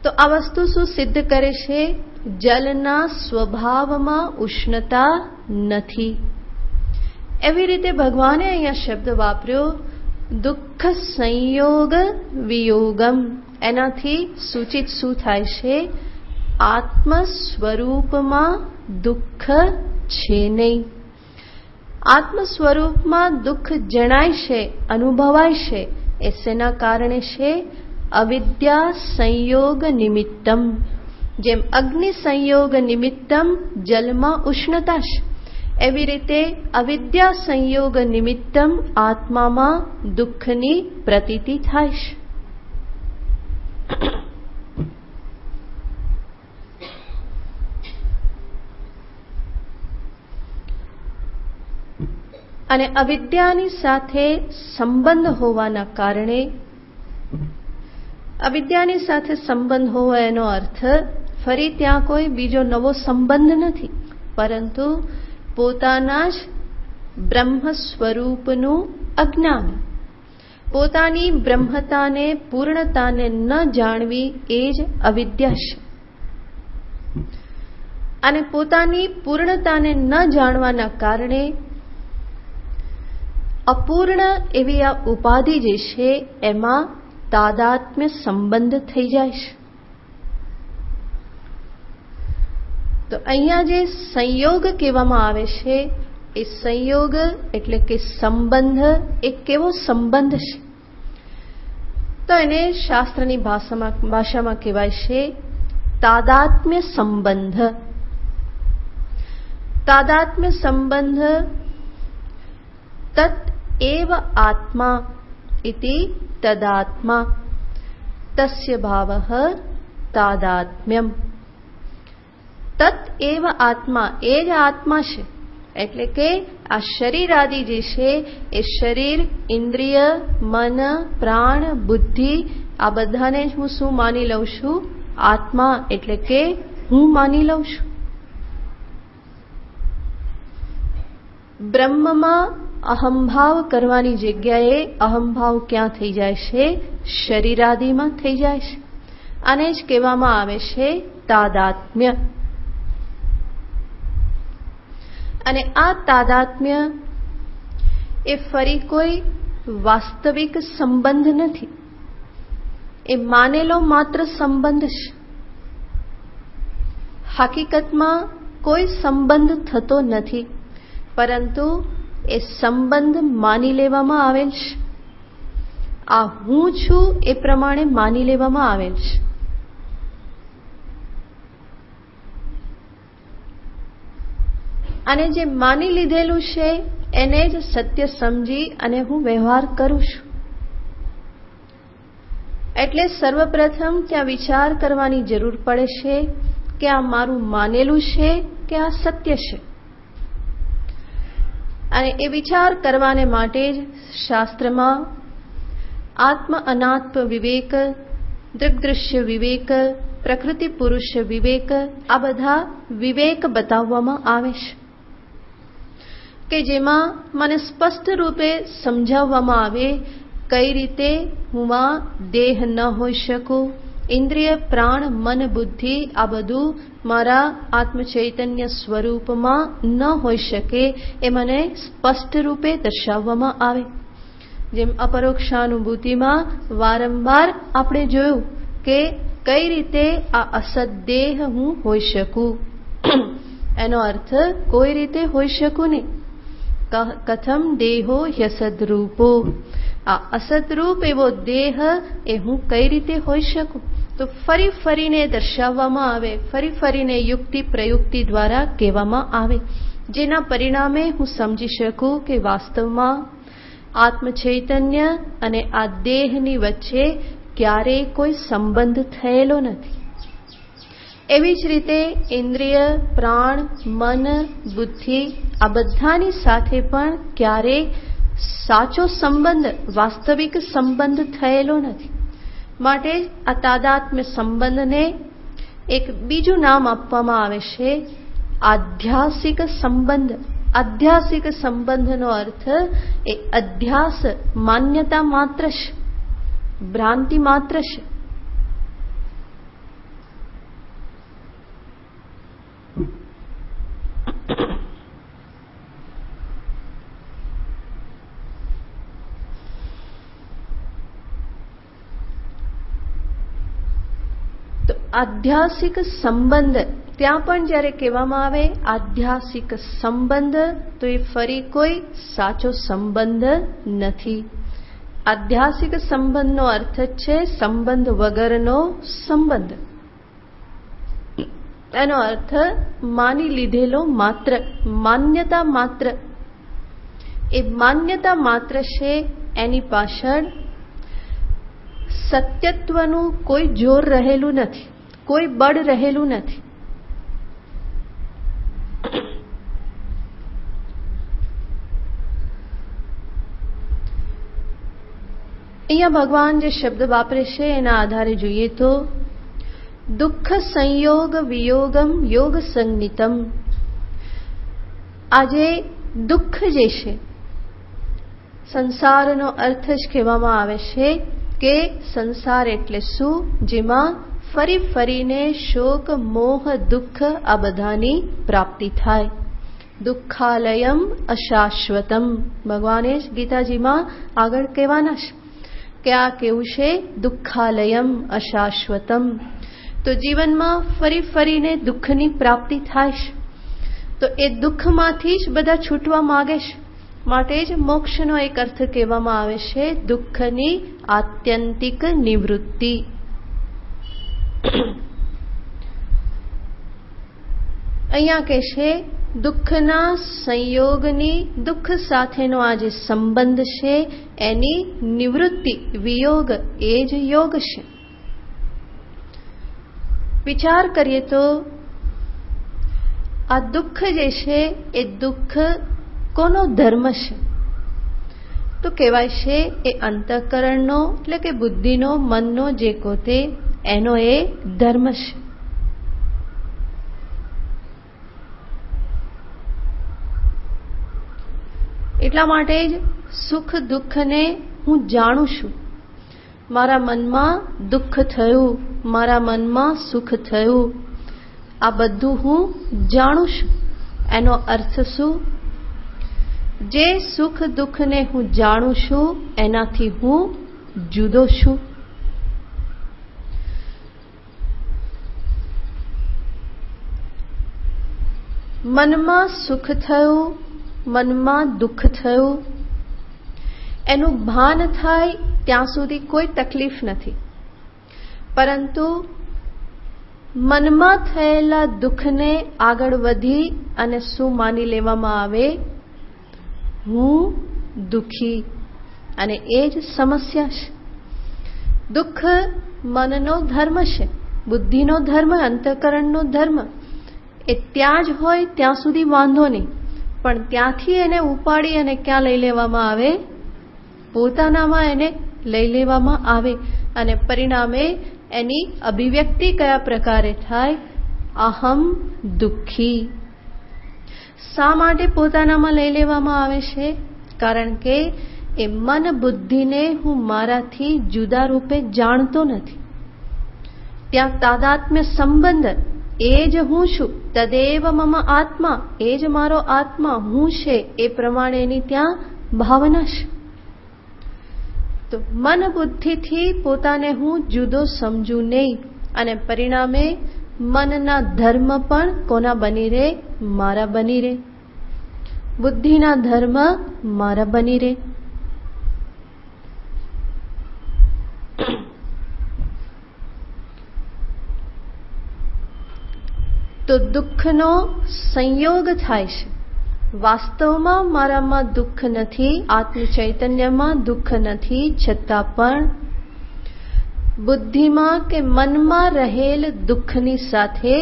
તો આ વસ્તુ શું સિદ્ધ કરે છે? જલના સ્વભાવમાં ઉષ્ણતા નથી. એવી રીતે ભગવાને અહીંયા શબ્દ વાપર્યો દુઃખ સંયોગ વિયોગમ. એનાથી સૂચિત શું થાય છે? આત્મ સ્વરૂપમાં દુઃખ છે નહીં. આત્મ સ્વરૂપમાં દુઃખ જણાય છે, અનુભવાય છે. એ શેના કારણે છે? અવિદ્યા સંયોગ નિમિત્તમ. જેમ અગ્નિ સંયોગ નિમિત્તમ જલમાં ઉષ્ણતા છે, એવી રીતે અવિદ્યા સંયોગ નિમિત્તમ આત્મામાં દુઃખની પ્રતીતિ થાય છે. અને અવિદ્યાની સાથે સંબંધ હોવાના કારણે, અવિદ્યાની સાથે સંબંધ હોવા એનો અર્થ ફરી ત્યાં કોઈ બીજો નવો સંબંધ નથી, પરંતુ પોતાના જ બ્રહ્મ સ્વરૂપનું અજ્ઞાન. પોતાની બ્રહ્મતાને, પૂર્ણતાને ન જાણવી એ જ અવિદ્યા છે. અને પોતાની પૂર્ણતાને ન જાણવાના કારણે અપૂર્ણ એવી આ ઉપાધિ જે છે એમાં તાદાત્મ્ય સંબંધ થઈ જાય છે. તો અહીંયા જે સંયોગ કહેવામાં આવે છે એ સંયોગ એટલે કે સંબંધ, એ કેવો સંબંધ છે? તો એને શાસ્ત્રની ભાષામાં કહેવાય છે તાદાત્મ્ય સંબંધ. તાદાત્મ્ય સંબંધ તત એવ આત્મા ઇતિ તદાત્મા તસ્ય ભાવઃ તાદાત્મ્યમ. તત એવ આત્મા, એ જ આત્મા છે. એટલે કે આ શરીર આદિ જે છે એ શરીર, ઇન્દ્રિય, મન, પ્રાણ, બુદ્ધિ, આ બધાને જ હું શું માની લઉં છું? આત્મા, એટલે કે હું માની લઉં છું. બ્રહ્મમાં અહંભાવ કરવાની જગ્યાએ અહંભાવ ક્યાં થઈ જાય છે? શરીરાદિમાં થઈ જાય છે. આને જ કહેવામાં આવે છે તાદાત્મ્ય. અને આ તાદાત્મ્ય એ ફરી કોઈ વાસ્તવિક સંબંધ નથી, એ માનેલો માત્ર સંબંધ છે. હકીકતમાં કોઈ સંબંધ થતો નથી, પરંતુ એ સંબંધ માની લેવામાં આવેલ છે. આ હું છું એ પ્રમાણે માની લેવામાં આવેલ છે. અને જે માની લીધેલું છે એને જ સત્ય સમજી અને હું વ્યવહાર કરું છું. એટલે સર્વપ્રથમ ત્યાં વિચાર કરવાની જરૂર પડે છે કે આ મારું માનેલું છે કે આ સત્ય છે. અને એ વિચાર કરવાને માટે જ શાસ્ત્રમાં આત્મ અનાત્મ વિવેક, દૃગ્દૃશ્ય વિવેક, પ્રકૃતિ પુરુષ વિવેક, આ બધા વિવેક બતાવવામાં આવે છે કે જેમાં મને સ્પષ્ટ રૂપે સમજાવવામાં આવે કઈ રીતે હું આ દેહ ન હોઈ શકું, ઇન્દ્રિય, પ્રાણ, મન, બુદ્ધિ આ બધું મારા આત્મ ચૈતન્ય સ્વરૂપમાં ન હોઈ શકે, એ મને સ્પષ્ટ રૂપે દર્શાવવામાં આવે. જેમ અપરોક્ષાનુભૂતિમાં વારંવાર આપણે જોયું કે કઈ રીતે આ અસદ દેહ હું હોઈ શકું. એનો અર્થ કોઈ રીતે હોઈ શકું નહીં. કથમ દેહો યસદરૂપો, આ અસદરૂપ એવો દેહ એ હું કઈ રીતે હોઈ શકું? તો ફરી ફરીને દર્શાવવામાં આવે, ફરી ફરીને યુક્તિ પ્રયુક્તિ દ્વારા કહેવામાં આવે, જેના પરિણામે હું સમજી શકું કે વાસ્તવમાં આત્મ ચૈતન્ય અને આ દેહની વચ્ચે ક્યારેય કોઈ સંબંધ થયેલો નથી. એવી જ રીતે ઇન્દ્રિય, પ્રાણ, મન, બુદ્ધિ આ બધાની સાથે પણ ક્યારેય સાચો સંબંધ, વાસ્તવિક સંબંધ થયેલો નથી. માટે આ તાદાત્મ્ય સંબંધને એક બીજું નામ આપવામાં આવે છે આધ્યાસિક સંબંધ. આધ્યાસિક સંબંધનો અર્થ એ અધ્યાસ, માન્યતા માત્ર છે, ભ્રાંતિ માત્ર છે. તો આધ્યાસિક સંબંધ, ત્યાં પણ જ્યારે કહેવામાં આવે આધ્યાસિક સંબંધ, તો એ ફરી કોઈ સાચો સંબંધ નથી. આધ્યાસિક સંબંધનો અર્થ છે સંબંધ વગરનો સંબંધ. એનો અર્થ માની લીધેલો માત્ર, માન્યતા માત્ર. એ માન્યતા માત્ર છે, એની પાછળ સત્યત્વનું કોઈ જોર રહેલું નથી, કોઈ બળ રહેલું નથી. અહીંયા ભગવાન જે શબ્દ વાપરે છે એના આધારે જોઈએ તો દુઃખ સંયોગ વિયોગમ યોગ સંગીતમ. આજે દુઃખ જે છે, સંસારનો અર્થ જ કહેવામાં આવે છે કે સંસાર એટલે શું? જેમાં ફરી ફરીને શોક મોહ દુઃખ આ બધાની પ્રાપ્તિ થાય. દુઃખાલયમ અશાશ્વતમ. ભગવાને જ ગીતાજીમાં આગળ કહેવાના છે કે આ કેવું છે? દુઃખાલયમ અશાશ્વતમ. તો જીવનમાં ફરી ફરીને દુઃખની પ્રાપ્તિ થાય છે. તો એ દુઃખમાંથી જ બધા છૂટવા માગે છે. માટે જ મોક્ષનો એક અર્થ કહેવામાં આવે છે દુઃખની આત્યંતિક નિવૃત્તિ. અહીંયા કે છે દુઃખના સંયોગની, દુઃખ સાથેનો આ જે સંબંધ છે એની નિવૃત્તિ, વિયોગ, એ જ યોગ છે. વિચાર કરીએ તો આ દુઃખ જે છે એ દુઃખ કોનો ધર્મ છે? તો કહેવાય છે એ અંતઃકરણનો, એટલે કે બુદ્ધિનો, મનનો, જે કોતે એનો એ ધર્મ છે. એટલા માટે જ સુખ દુઃખને હું જાણું છું. મારા મનમાં દુઃખ થયું, મારા મનમાં સુખ થયું, આ બધું હું જાણું છું. એનો અર્થ શું? જે સુખ દુઃખને હું જાણું છું એનાથી હું જુદો છું. મનમાં સુખ થયું, મનમાં દુઃખ થયું, એનું ભાન થાય ત્યાં સુધી કોઈ તકલીફ નથી. પરંતુ મનમાં થયેલા દુઃખને આગળ વધી અને શું માની લેવામાં આવે? હું દુઃખી. અને એ જ સમસ્યા છે. દુઃખ મનનો ધર્મ છે, બુદ્ધિનો ધર્મ, અંતઃકરણનો ધર્મ. એ ત્યાં જ હોય ત્યાં સુધી વાંધો નહીં, પણ ત્યાંથી એને ઉપાડી અને ક્યાં લઈ લેવામાં આવે? પોતાનામાં એને લઈ લેવામાં આવે. અને પરિણામે એની અભિવ્યક્તિ કયા પ્રકારે થાય? અહમ દુઃખી. શા માટે પોતાનામાં લઈ લેવામાં આવે છે? કારણ કે એ મન બુદ્ધિને હું મારાથી જુદા રૂપે જાણતો નથી. ત્યાં તાદાત્મ્ય સંબંધ, એ જ હું છું. તદેવ મમ આત્મા, એ જ મારો આત્મા હું છે, એ પ્રમાણેની ત્યાં ભાવના છે. તો મન બુદ્ધિથી પોતાને હું જુદો સમજું નહીં. અને પરિણામે મનના ધર્મ પણ કોના બની રહે? મારા બની રહે. બુદ્ધિના ધર્મ મારા બની રહે. તો દુઃખનો સંયોગ થાય છે. વાસ્તવમાં મારામાં દુઃખ નથી, આત્મ ચૈતન્યમાં દુઃખ નથી, છતાં પણ બુદ્ધિમાં કે મનમાં રહેલ દુઃખની સાથે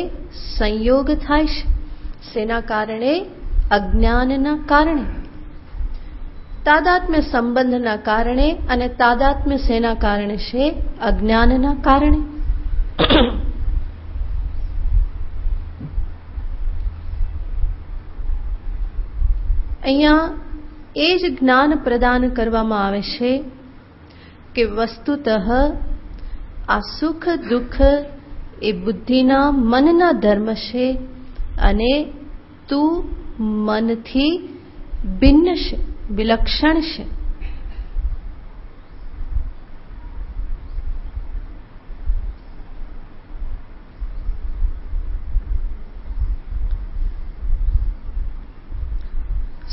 સંયોગ થાય છે. શેના કારણે? અજ્ઞાનના કારણે, તાદાત્મ્ય સંબંધના કારણે. અને તાદાત્મ્ય શેના કારણે છે? અજ્ઞાનના કારણે. અહીંયા એ જ જ્ઞાન પ્રદાન કરવામાં આવે છે કે વસ્તુતઃ આ સુખ દુઃખ એ બુદ્ધિના, મનના ધર્મ છે. અને તું મનથી ભિન્ન છે, વિલક્ષણ છે.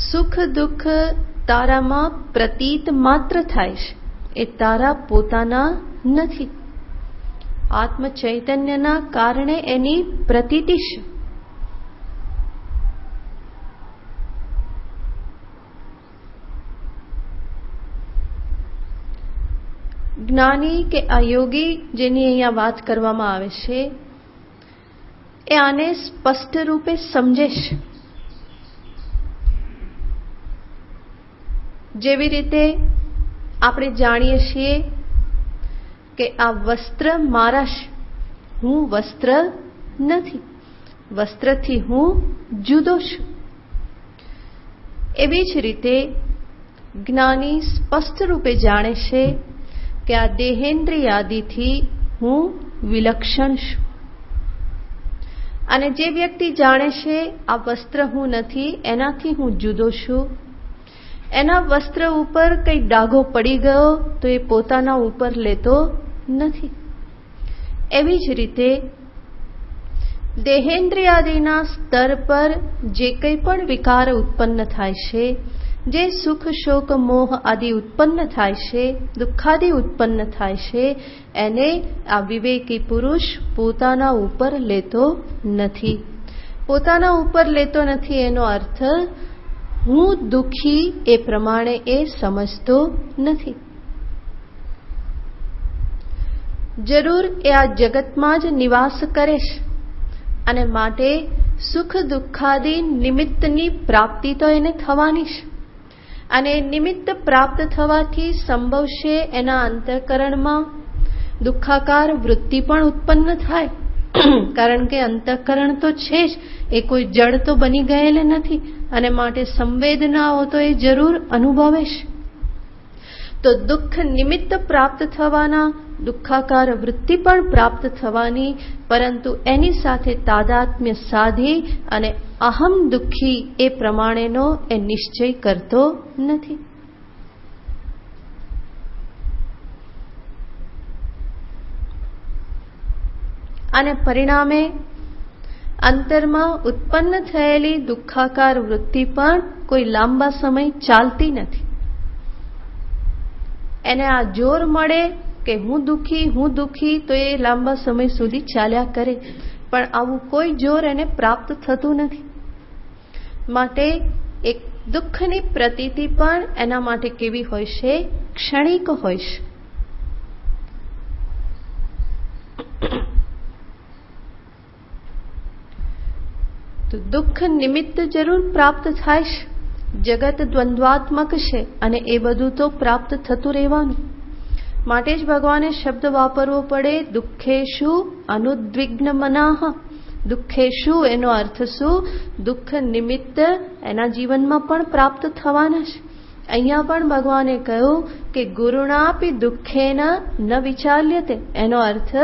સુખ દુઃખ તારામાં પ્રતીત માત્ર થાય છે, એ તારા પોતાના નથી. આત્મ ચૈતન્યના કારણે એની પ્રતીતિ છે. જ્ઞાની કે અયોગી જેની અહીંયા વાત કરવામાં આવે છે એ આને સ્પષ્ટ રૂપે સમજે છે. જેવી રીતે આપણે જાણીએ છીએ કે આ વસ્ત્ર મારા છે, હું વસ્ત્ર નથી, વસ્ત્રથી હું જુદો છું. એવી જ રીતે જ્ઞાની સ્પષ્ટ રૂપે જાણે છે કે આ દેહેન્દ્રિયાદિથી હું વિલક્ષણ છું. અને જે વ્યક્તિ જાણે છે આ વસ્ત્ર હું નથી, એનાથી હું જુદો છું, એના વસ્ત્ર ઉપર કંઈ ડાઘો પડી ગયો તો એ પોતાના ઉપર લેતો નથી. એવી જ રીતે દેહેન્દ્રિયાદિના સ્તર પર જે કંઈ પણ વિકાર ઉત્પન્ન થાય છે, જે સુખ શોક મોહ આદિ ઉત્પન્ન થાય છે, દુઃખાદિ ઉત્પન્ન થાય છે, એને આ વિવેકી પુરુષ પોતાના ઉપર લેતો નથી. પોતાના ઉપર લેતો નથી એનો અર્થ હું દુઃખી એ પ્રમાણે એ સમજતો નથી. જરૂર એ આ જગતમાં જ નિવાસ કરે છે અને માટે સુખ દુઃખાદિ નિમિત્તની પ્રાપ્તિ તો એને થવાની છે. અને નિમિત્ત પ્રાપ્ત થવાથી સંભવશે એના અંતઃકરણમાં દુઃખાકાર વૃત્તિ પણ ઉત્પન્ન થાય. કારણ કે અંતઃકરણ તો છે જ, એ કોઈ જડ તો બની ગયેલ નથી અને માટે સંવેદનાઓ તો એ જરૂર અનુભવે છે. તો દુઃખ નિમિત્ત પ્રાપ્ત થવાના, દુઃખાકાર વૃત્તિ પણ પ્રાપ્ત થવાની, પરંતુ એની સાથે તાદાત્મ્ય સાધી અને અહમ દુઃખી એ પ્રમાણેનો એ નિશ્ચય કરતો નથી. અને પરિણામે અંતરમાં ઉત્પન્ન થયેલી દુઃખાકાર વૃત્તિ પણ કોઈ લાંબા સમય ચાલતી નથી. એને આ જોર મળે કે હું દુઃખી તો એ લાંબા સમય સુધી ચાલ્યા કરે, પણ આવું કોઈ જોર એને પ્રાપ્ત થતું નથી. માટે એક દુઃખની પ્રતીતિ પણ એના માટે કેવી હોય છે? ક્ષણિક હોય છે. તો દુઃખ નિમિત્ત જરૂર પ્રાપ્ત થાય છે. જગત દ્વંદ્વાત્મક છે અને એ બધું તો પ્રાપ્ત થતું રહેવાનું. માટે જ ભગવાને શબ્દ વાપરવો પડે, દુઃખેષુ અનુદ્વિગ્ન મનાહ. દુઃખેષુ એનો અર્થ શું? દુઃખ નિમિત્ત એના જીવનમાં પણ પ્રાપ્ત થવાના છે. અહીંયા પણ ભગવાને કહ્યું કે ગુરુણાપી દુઃખેન ન વિચાલ્યતે. એનો અર્થ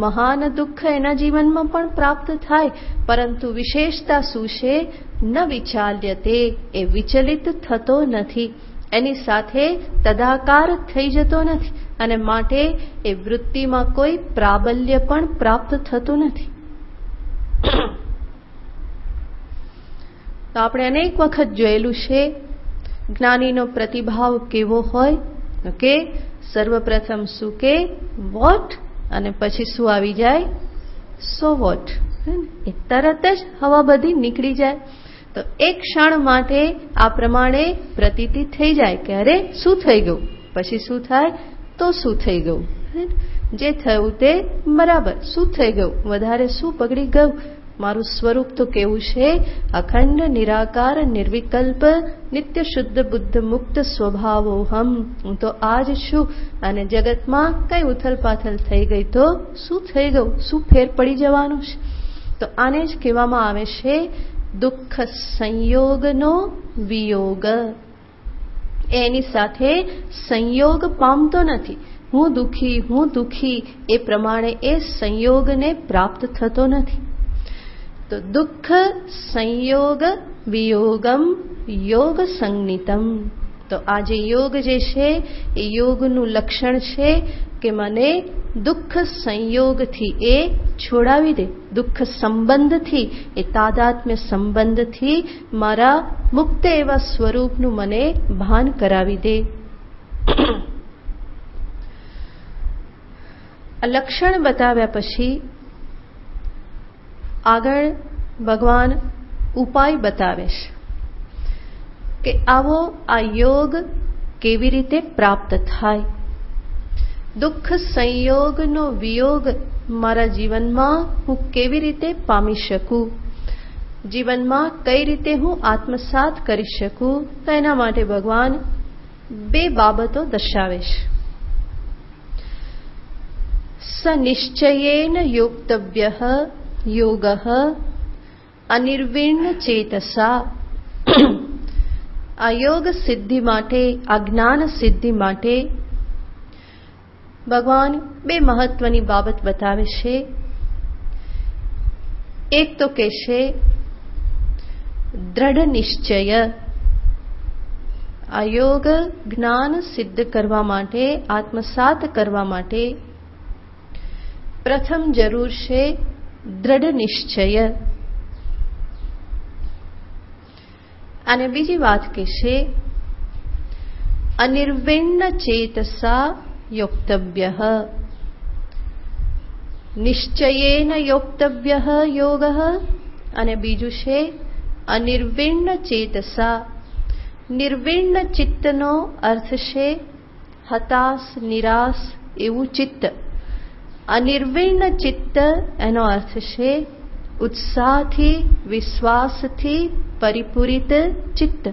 મહાન દુઃખ એના જીવનમાં પણ પ્રાપ્ત થાય, પરંતુ વિશેષતા શું છે? ન વિચાલ્યતે, એ વિચલિત થતો નથી, એની સાથે તદાકાર થઈ જતો નથી અને માટે એ વૃત્તિમાં કોઈ પ્રાબલ્ય પણ પ્રાપ્ત થતું નથી. તો આપણે અનેક વખત જોયેલું છે જ્ઞાનીનો પ્રતિભાવ કેવો હોય કે સર્વપ્રથમ શું કે વોટ, અને પછી શું આવી જાય? So what. એ તરત જ હવા બધી નીકળી જાય. તો એક ક્ષણ માટે આ પ્રમાણે પ્રતીતિ થઈ જાય કે અરે શું થઈ ગયું, પછી શું થાય? તો શું થઈ ગયું? જે થયું તે બરાબર. શું થઈ ગયું? વધારે શું બગડી ગયું? મારું સ્વરૂપ તો કેવું છે? અખંડ નિરાકાર નિર્વિકલ્પ નિત્ય શુદ્ધ બુદ્ધ મુક્ત સ્વભાવોહમ. હું તો આ જ છું અને જગતમાં કઈ ઉથલ પાથલ થઈ ગઈ તો શું થઈ ગયું? શું ફેર પડી જવાનું છે? તો આને જ કહેવામાં આવે છે દુઃખ સંયોગનો વિયોગ. એની સાથે સંયોગ પામતો નથી. હું દુઃખી એ પ્રમાણે એ સંયોગને પ્રાપ્ત થતો નથી. તો દુઃખ સંયોગ વિયોગમ યોગ સંજ્ઞિતમ. તો આ જે યોગ જે છે એ યોગનું લક્ષણ છે કે મને દુઃખ સંયોગથી એ છોડાવી દે, દુઃખ સંબંધથી, એ તાદાત્મ્ય સંબંધથી મારા મુક્ત એવા સ્વરૂપનું મને ભાન કરાવી દે. આ લક્ષણ બતાવ્યા પછી આગળ ભગવાન ઉપાય બતાવે છે કે આવો આ યોગ કેવી રીતે પ્રાપ્ત થાય. દુઃખ સંયોગનો વિયોગ મારા જીવનમાં હું કેવી રીતે પામી શકું, જીવનમાં કઈ રીતે હું આત્મસાત કરી શકું. તો એના માટે ભગવાન બે બાબતો દર્શાવે છે. સનિશ્ચયેન યોક્તવ્યઃ યોગઃ અનિર્વિણ્ણ ચેતસા. આ યોગ સિદ્ધિ માટે, આ જ્ઞાન સિદ્ધિ માટે ભગવાન બે મહત્વની બાબત બતાવે છે. એક તો કહેશે દ્રઢ નિશ્ચય. આ યોગ જ્ઞાન સિદ્ધ કરવા માટે, આત્મસાત કરવા માટે પ્રથમ જરૂર છે દ્રઢ નિશ્ચય. અને બીજી વાત કહેશે અનિર્વિણ્ણ ચેતસા યોક્તવ્યઃ. નિશ્ચયેન યોક્તવ્યઃ યોગઃ. અને બીજું છે અનિર્વિણ્ણ ચેતસા. નિર્વિણ્ણ ચિત્તનો અર્થ છે હતાશ, નિરાશ એવું ચિત્ત. અનિર્વિણ્ણ ચિત્ત એનો અર્થ છે ઉત્સાહથી, વિશ્વાસથી પરિપૂરિત ચિત્ત.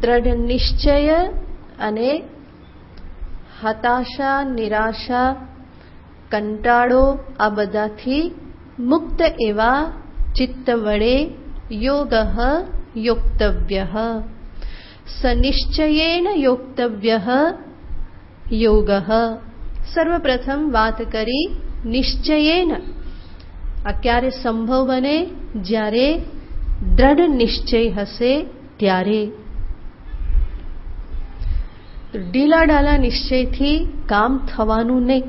દ્રઢ નિશ્ચય અને હતાશા, નિરાશા, કંટાળો આ બધાથી મુક્ત એવા ચિત્ત વડે યોગઃ યોક્તવ્યઃ. સનિશ્ચયેન યોક્તવ્યઃ યોગઃ. સર્વપ્રથમ વાત કરી નિશ્ચયેન. આ ક્યારે સંભવ બને? જ્યારે દ્રઢ નિશ્ચય હશે ત્યારે. ઢીલા ઢાલા નિશ્ચયથી કામ થવાનું નહીં.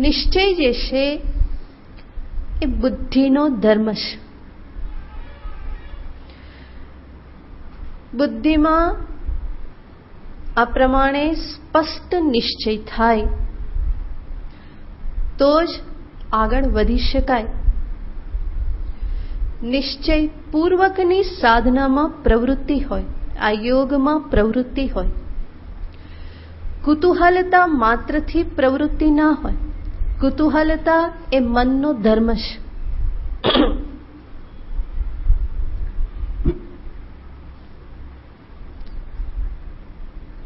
નિશ્ચય જે છે એ બુદ્ધિનો ધર્મ છે. બુદ્ધિમાં આ પ્રમાણે સ્પષ્ટ નિશ્ચય થાય તો જ આગળ વધી શકાય. નિશ્ચય પૂર્વકની સાધનામાં પ્રવૃત્તિ હોય, આ યોગમાં પ્રવૃત્તિ હોય. કુતૂહલતા માત્રથી પ્રવૃત્તિ ના હોય. કુતૂહલતા એ મનનો ધર્મ છે.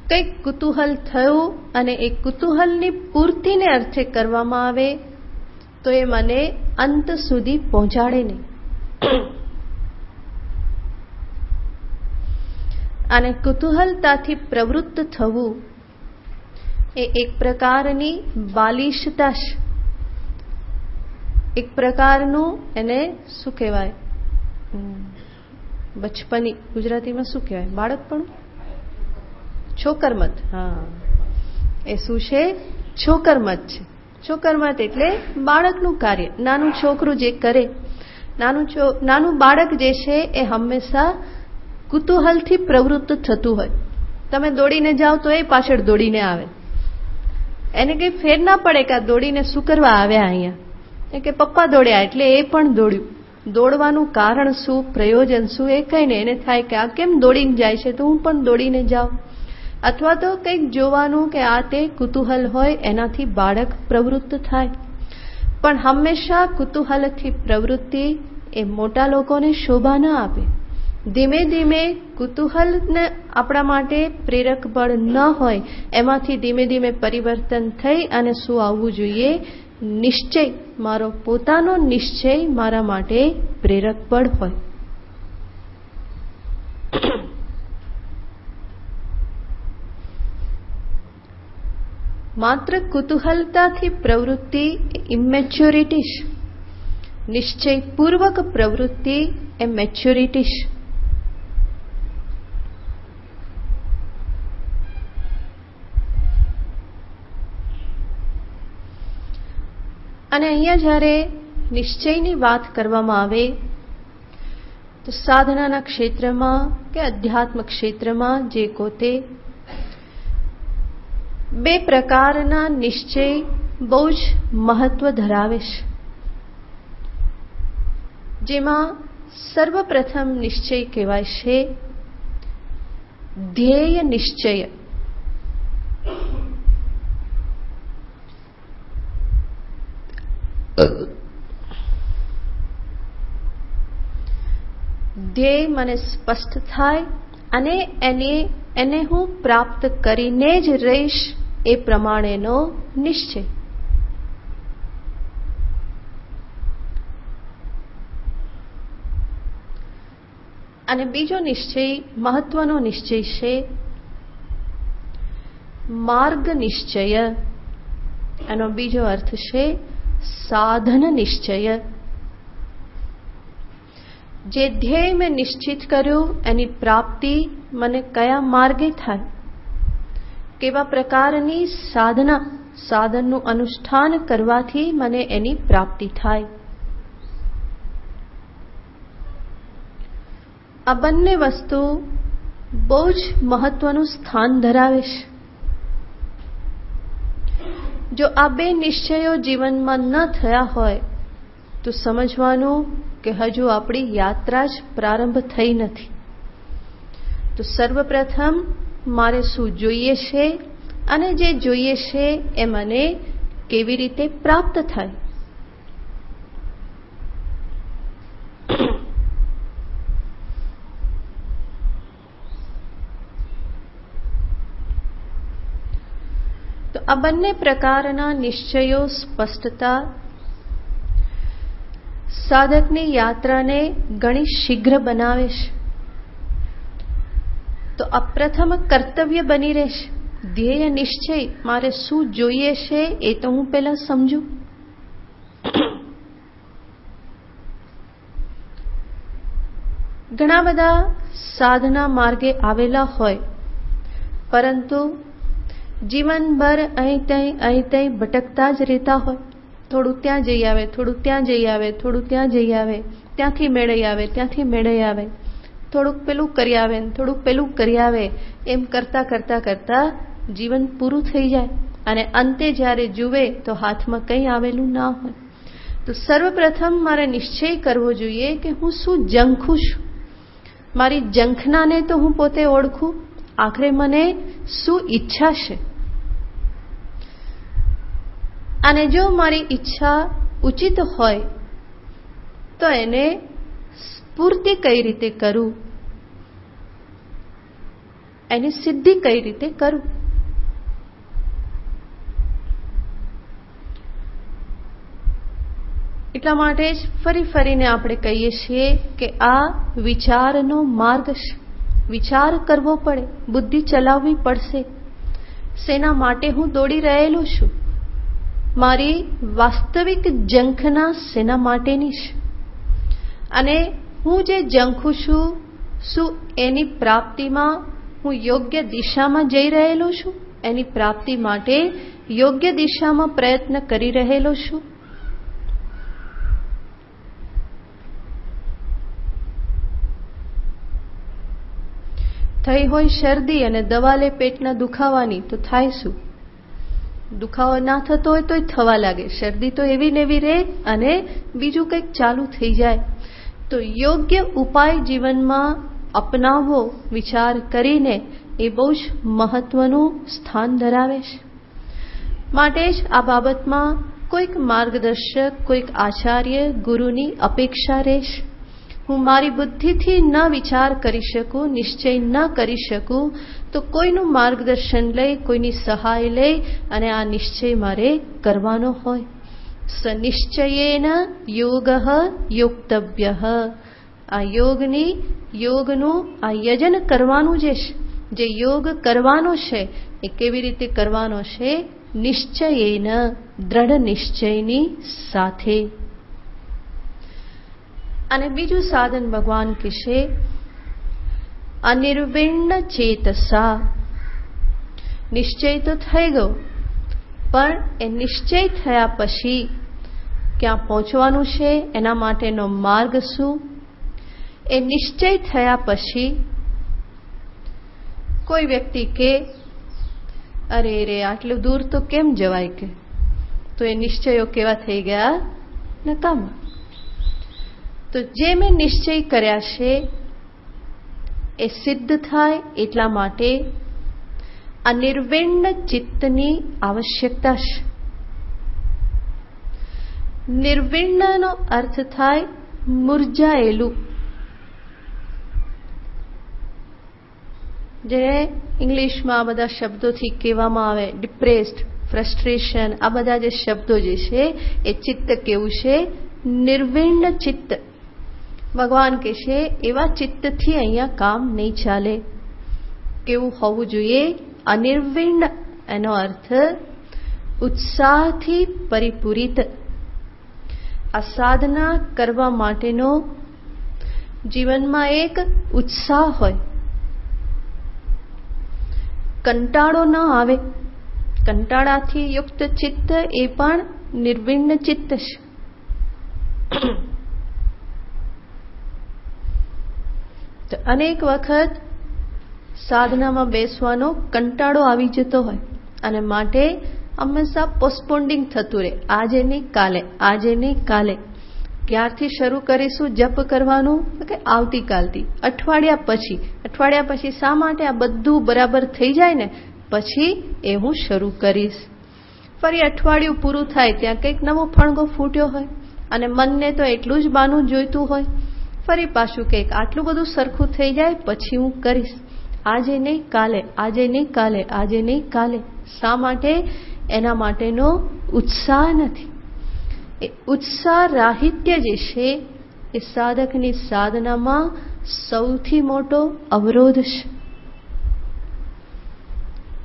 કંઈક કુતૂહલ થયું અને એ કુતૂહલની પૂર્તિને અર્થે કરવામાં આવે તો એ મને અંત સુધી પહોંચાડે નહીં. અને કુતૂહલતાથી પ્રવૃત્ત થવું એ એક પ્રકારની બાલિશતા છે. એક પ્રકારનું એને શું કહેવાય? બચપની ગુજરાતીમાં શું કહેવાય? બાળકપણું, છોકરમત. હા, એ શું છે? છોકરમત છે. છોકરમત એટલે બાળકનું કાર્ય. નાનું છોકરું જે કરે, નાનું બાળક જે છે એ હંમેશા કુતૂહલથી પ્રવૃત્ત થતું હોય. તમે દોડીને જાઓ તો એ પાછળ દોડીને આવે. એને કંઈ ફેર ના પડે કે આ દોડીને શું કરવા આવ્યા અહીંયા, કે પપ્પા દોડ્યા એટલે એ પણ દોડ્યું. દોડવાનું કારણ શું, પ્રયોજન શું, એ કંઈ નહીં. એને થાય કે આ કેમ દોડીને જાય છે તો હું પણ દોડીને જાઉં. અથવા તો કંઈક જોવાનું કે આ તે કુતૂહલ હોય એનાથી બાળક પ્રવૃત્ત થાય. પણ હંમેશા કુતૂહલથી પ્રવૃત્તિ એ મોટા લોકોને શોભા ન આપે. ધીમે ધીમે કુતૂહલને આપણા માટે પ્રેરક બળ ન હોય એમાંથી ધીમે ધીમે પરિવર્તન થઈ અને શું આવવું જોઈએ? નિશ્ચય. મારો પોતાનો નિશ્ચય મારા માટે પ્રેરક બળ હોય. માત્ર કુતૂહલતાથી પ્રવૃત્તિ ઇમેચ્યોરિટી છે. નિશ્ચયપૂર્વક પ્રવૃત્તિ એ મેચ્યોરિટી છે. અને અહીંયા જ્યારે નિશ્ચયની વાત કરવામાં આવે તો સાધનાના ક્ષેત્રમાં કે અધ્યાત્મ ક્ષેત્રમાં જે કોતે બે પ્રકારના નિશ્ચય બહુ જ મહત્વ ધરાવે છે. જેમાં સર્વપ્રથમ નિશ્ચય કહેવાય છે ધ્યેય નિશ્ચય. ધ્યેય મને સ્પષ્ટ થાય અને એને હું પ્રાપ્ત કરીને જ રહીશ, એ પ્રમાણેનો નિશ્ચય. અને બીજો નિશ્ચય, મહત્વનો નિશ્ચય છે માર્ગ નિશ્ચય. એનો બીજો અર્થ છે સાધન નિશ્ચય. જે ધ્યેય મેં નિશ્ચિત કર્યું એની પ્રાપ્તિ મને કયા માર્ગે થાય, કેવા પ્રકારની સાધનનું અનુષ્ઠાન કરવાથી મને એની પ્રાપ્તિ થાય. આ બંને વસ્તુ બહુ જ મહત્વનું સ્થાન ધરાવે છે. જો આ બે નિશ્ચયો જીવનમાં ન થયા હોય તો સમજવાનું કે હજુ આપણી યાત્રા જ પ્રારંભ થઈ નથી. તો સર્વપ્રથમ મારે શું જોઈએ છે અને જે જોઈએ છે એ મને કેવી રીતે પ્રાપ્ત થાય. તો આ બંને પ્રકારના નિશ્ચયો સ્પષ્ટતા સાધકની યાત્રાને ઘણી શીઘ્ર બનાવે છે. તો આ પ્રથમ કર્તવ્ય બની રહેશે. ધ્યેય નિશ્ચય, મારે શું જોઈએ છે એ તો હું પહેલા સમજું. ઘણા બધા સાધના માર્ગે આવેલા હોય, પરંતુ જીવનભર અહીં ત્યાં ભટકતા જ રહેતા હોય. થોડું ત્યાં જઈ આવે, થોડું ત્યાં જઈ આવે, થોડું ત્યાં જઈ આવે, ત્યાંથી મેળવી આવે, ત્યાંથી મેળવી આવે, થોડુંક પેલું કરી આવે, થોડુંક પેલું કરી આવે, એમ કરતા કરતા કરતા જીવન પૂરું થઈ જાય અને અંતે જ્યારે જુએ તો હાથમાં કંઈ આવેલું ના હોય. તો સર્વપ્રથમ મારે નિશ્ચય કરવો જોઈએ કે હું શું ઝંખું છું. મારી ઝંખનાને તો હું પોતે ઓળખું. આખરે મને શું ઈચ્છા છે, અને જો મારી ઈચ્છા ઉચિત હોય તો એને સ્ફૂર્તિ કઈ રીતે કરું, એની સિદ્ધિ કઈ રીતે કરું. એટલા માટે જ ફરી ફરીને આપણે કહીએ છીએ કે આ વિચારનો માર્ગ છે. વિચાર કરવો પડે, બુદ્ધિ ચલાવવી પડશે. શેના માટે હું દોડી રહેલો છું, મારી વાસ્તવિક ઝંખના શેના માટેની છે, અને હું જે ઝંખું છું શું એની પ્રાપ્તિમાં હું યોગ્ય દિશામાં જઈ રહેલો છું, એની પ્રાપ્તિ માટે યોગ્ય દિશામાં પ્રયત્ન કરી રહેલો છું. થઈ હોય શરદી અને દવા લે પેટના દુખાવાની તો થાય શું? દુખાવો ના થતો હોય તોય થવા લાગે. શરદી તો એવી ને એવી રહે અને બીજું કંઈક ચાલુ થઈ જાય. તો યોગ્ય ઉપાય જીવનમાં અપનાવવો વિચાર કરીને એ બહુ જ મહત્વનું સ્થાન ધરાવે છે. માટે જ આ બાબતમાં કોઈક માર્ગદર્શક, કોઈક આચાર્ય, ગુરુની અપેક્ષા રહેશે. હું મારી બુદ્ધિથી ન વિચાર કરી શકું, નિશ્ચય ન કરી શકું, તો કોઈનું માર્ગદર્શન લઈ, કોઈની સહાય લઈ અને આ નિશ્ચય મારે કરવાનો હોય. સનિશ્ચયેન યોગઃ યોક્તવ્યઃ. આ યોગનું આ યજન કરવાનું જે યોગ કરવાનો છે એ કેવી રીતે કરવાનો છે? નિશ્ચયેન, દ્રઢ નિશ્ચયની સાથે. અને બીજું સાધન ભગવાન કહેશે અનિર્વિણ્ણ ચેતસા. નિશ્ચય તો થઈ ગયો, પણ એ નિશ્ચય થયા પછી ક્યાં પહોંચવાનું છે, એના માટેનો માર્ગ શું? એ નિશ્ચય થયા પછી કોઈ વ્યક્તિ કે અરે રે આટલું દૂર તો કેમ જવાય, કે તો એ નિશ્ચયો કેવા થઈ ગયા? નકામા. તો જે મેં નિશ્ચય કર્યા છે એ સિદ્ધ થાય એટલા માટે આ નિર્વિણ્ણ ચિત્તની આવશ્યકતા છે. નિર્વિણ્ણનો અર્થ થાય મુરઝાયેલું, જેને ઇંગ્લિશમાં આ બધા શબ્દોથી કહેવામાં આવે ડિપ્રેસ્ડ, ફ્રસ્ટ્રેશન, આ બધા જે શબ્દો જે છે એ ચિત્ત કેવું છે? નિર્વિણ્ણ ચિત્ત. ભગવાન કહે છે એવા ચિત્તથી અહીંયા કામ નહીં ચાલે. કેવું હોવું જોઈએ? અનિર્વિણ્ણ. એનો અર્થ ઉત્સાહથી પરિપૂરિત. આ સાધના કરવા માટેનો જીવનમાં એક ઉત્સાહ હોય, કંટાળો ન આવે. કંટાળાથી યુક્ત ચિત્ત એ પણ નિર્વિણ્ણ ચિત્ત છે. તો અનેક વખત સાધનામાં બેસવાનો કંટાળો આવી જતો હોય અને માટે હંમેશા પોસ્ટપોન્ડિંગ થતું રહે. આજે નહીં કાલે, આજે નહીં કાલે. ક્યારથી શરૂ કરીશું જપ કરવાનું? કે આવતીકાલથી, અઠવાડિયા પછી. શા માટે? આ બધું બરાબર થઈ જાય ને પછી એ હું શરૂ કરીશ. ફરી અઠવાડિયું પૂરું થાય ત્યાં કંઈક નવો ફણગો ફૂટ્યો હોય અને મનને તો એટલું જ બાનું જોઈતું હોય. ફરી પાછું કંઈક આટલું બધું સરખું થઈ જાય પછી હું કરીશ. આજે નહીં કાલે, આજે નહીં કાલે, આજે નહીં કાલે. શા માટે? એના માટેનો ઉત્સાહ નથી. એ ઉત્સાહ રાહિત્ય જે છે એ સાધકની સાધનામાં સૌથી મોટો અવરોધ છે.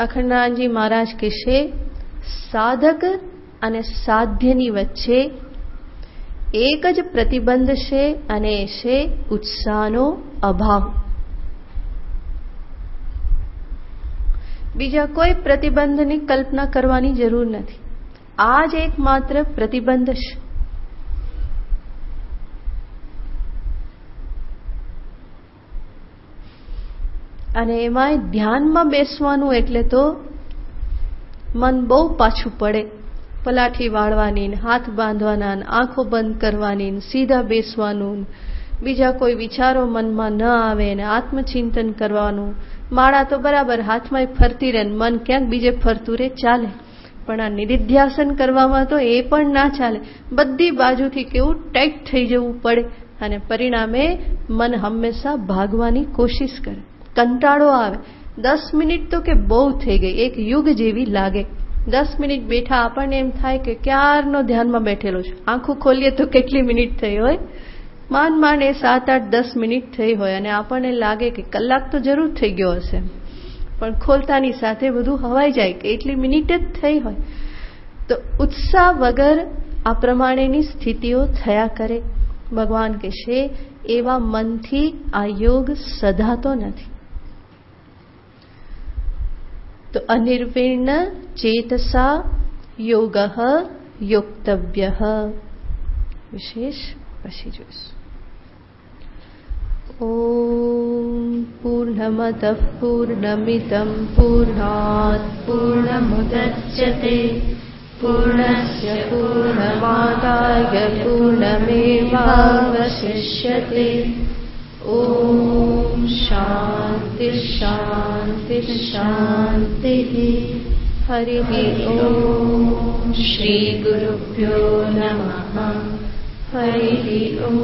અખંડાનંદજી મહારાજ કહેશે સાધક અને સાધ્યની વચ્ચે એક જ પ્રતિબંધ છે અને એ છે ઉત્સાહનો અભાવ. બીજા કોઈ પ્રતિબંધની કલ્પના કરવાની જરૂર નથી. આ જ એકમાત્ર પ્રતિબંધ છે. અને એમાંય ધ્યાનમાં બેસવાનું એટલે તો મન બહુ પાછું પડે. પલાઠી વાળવાની, હાથ બાંધવાના, આંખો બંધ કરવાની, સીધા બેસવાનું, બીજા કોઈ વિચારો મનમાં ન આવે ને આત્મચિંતન કરવાનું. માળા તો બરાબર હાથમાં ફરતી રહે, મન ક્યાંક બીજે ફરતું રહે, ચાલે. પણ આ નિધિધ્યાસન કરવામાં તો એ પણ ના ચાલે. બધી બાજુથી કેવું ટાઈટ થઈ જવું પડે અને પરિણામે મન હંમેશા ભાગવાની કોશિશ કરે. કંટાળો આવે. 10 મિનિટ તો કે બહુ થઈ ગઈ, એક યુગ જેવી લાગે. 10 મિનિટ બેઠા આપણને એમ થાય કે ક્યારનો ધ્યાનમાં બેઠેલો છે. આંખો ખોલીએ તો કેટલી મિનિટ થઈ હોય? માંડ એ 7, 8, 10 મિનિટ થઈ હોય અને આપણને લાગે કે કલાક તો જરૂર થઈ ગયો હશે. પણ ખોલતાની સાથે બધું હવાઈ જાય કે એટલી મિનિટ જ થઈ હોય. તો ઉત્સાહ વગર આ પ્રમાણેની સ્થિતિઓ થયા કરે. ભગવાન કહેશે એવા મનથી આ યોગ સધાતો નથી. તો અનિર્વિણ્ણ ચેતસા યોગ યોક્તવ્ય વિશેષ પછી જોઈશું. ઓમ પૂર્ણમદ પૂર્ણમિદં પૂર્ણાત પૂર્ણમુદચ્યતે પૂર્ણસ્ય પૂર્ણમાદાય પૂર્ણમેવાવશિષ્યતે. ઓમ શાંતિ શાંતિ શાંતિ. હરિ ઓમ. શ્રી ગુરુભ્યો નમઃ. હરિ ઓમ.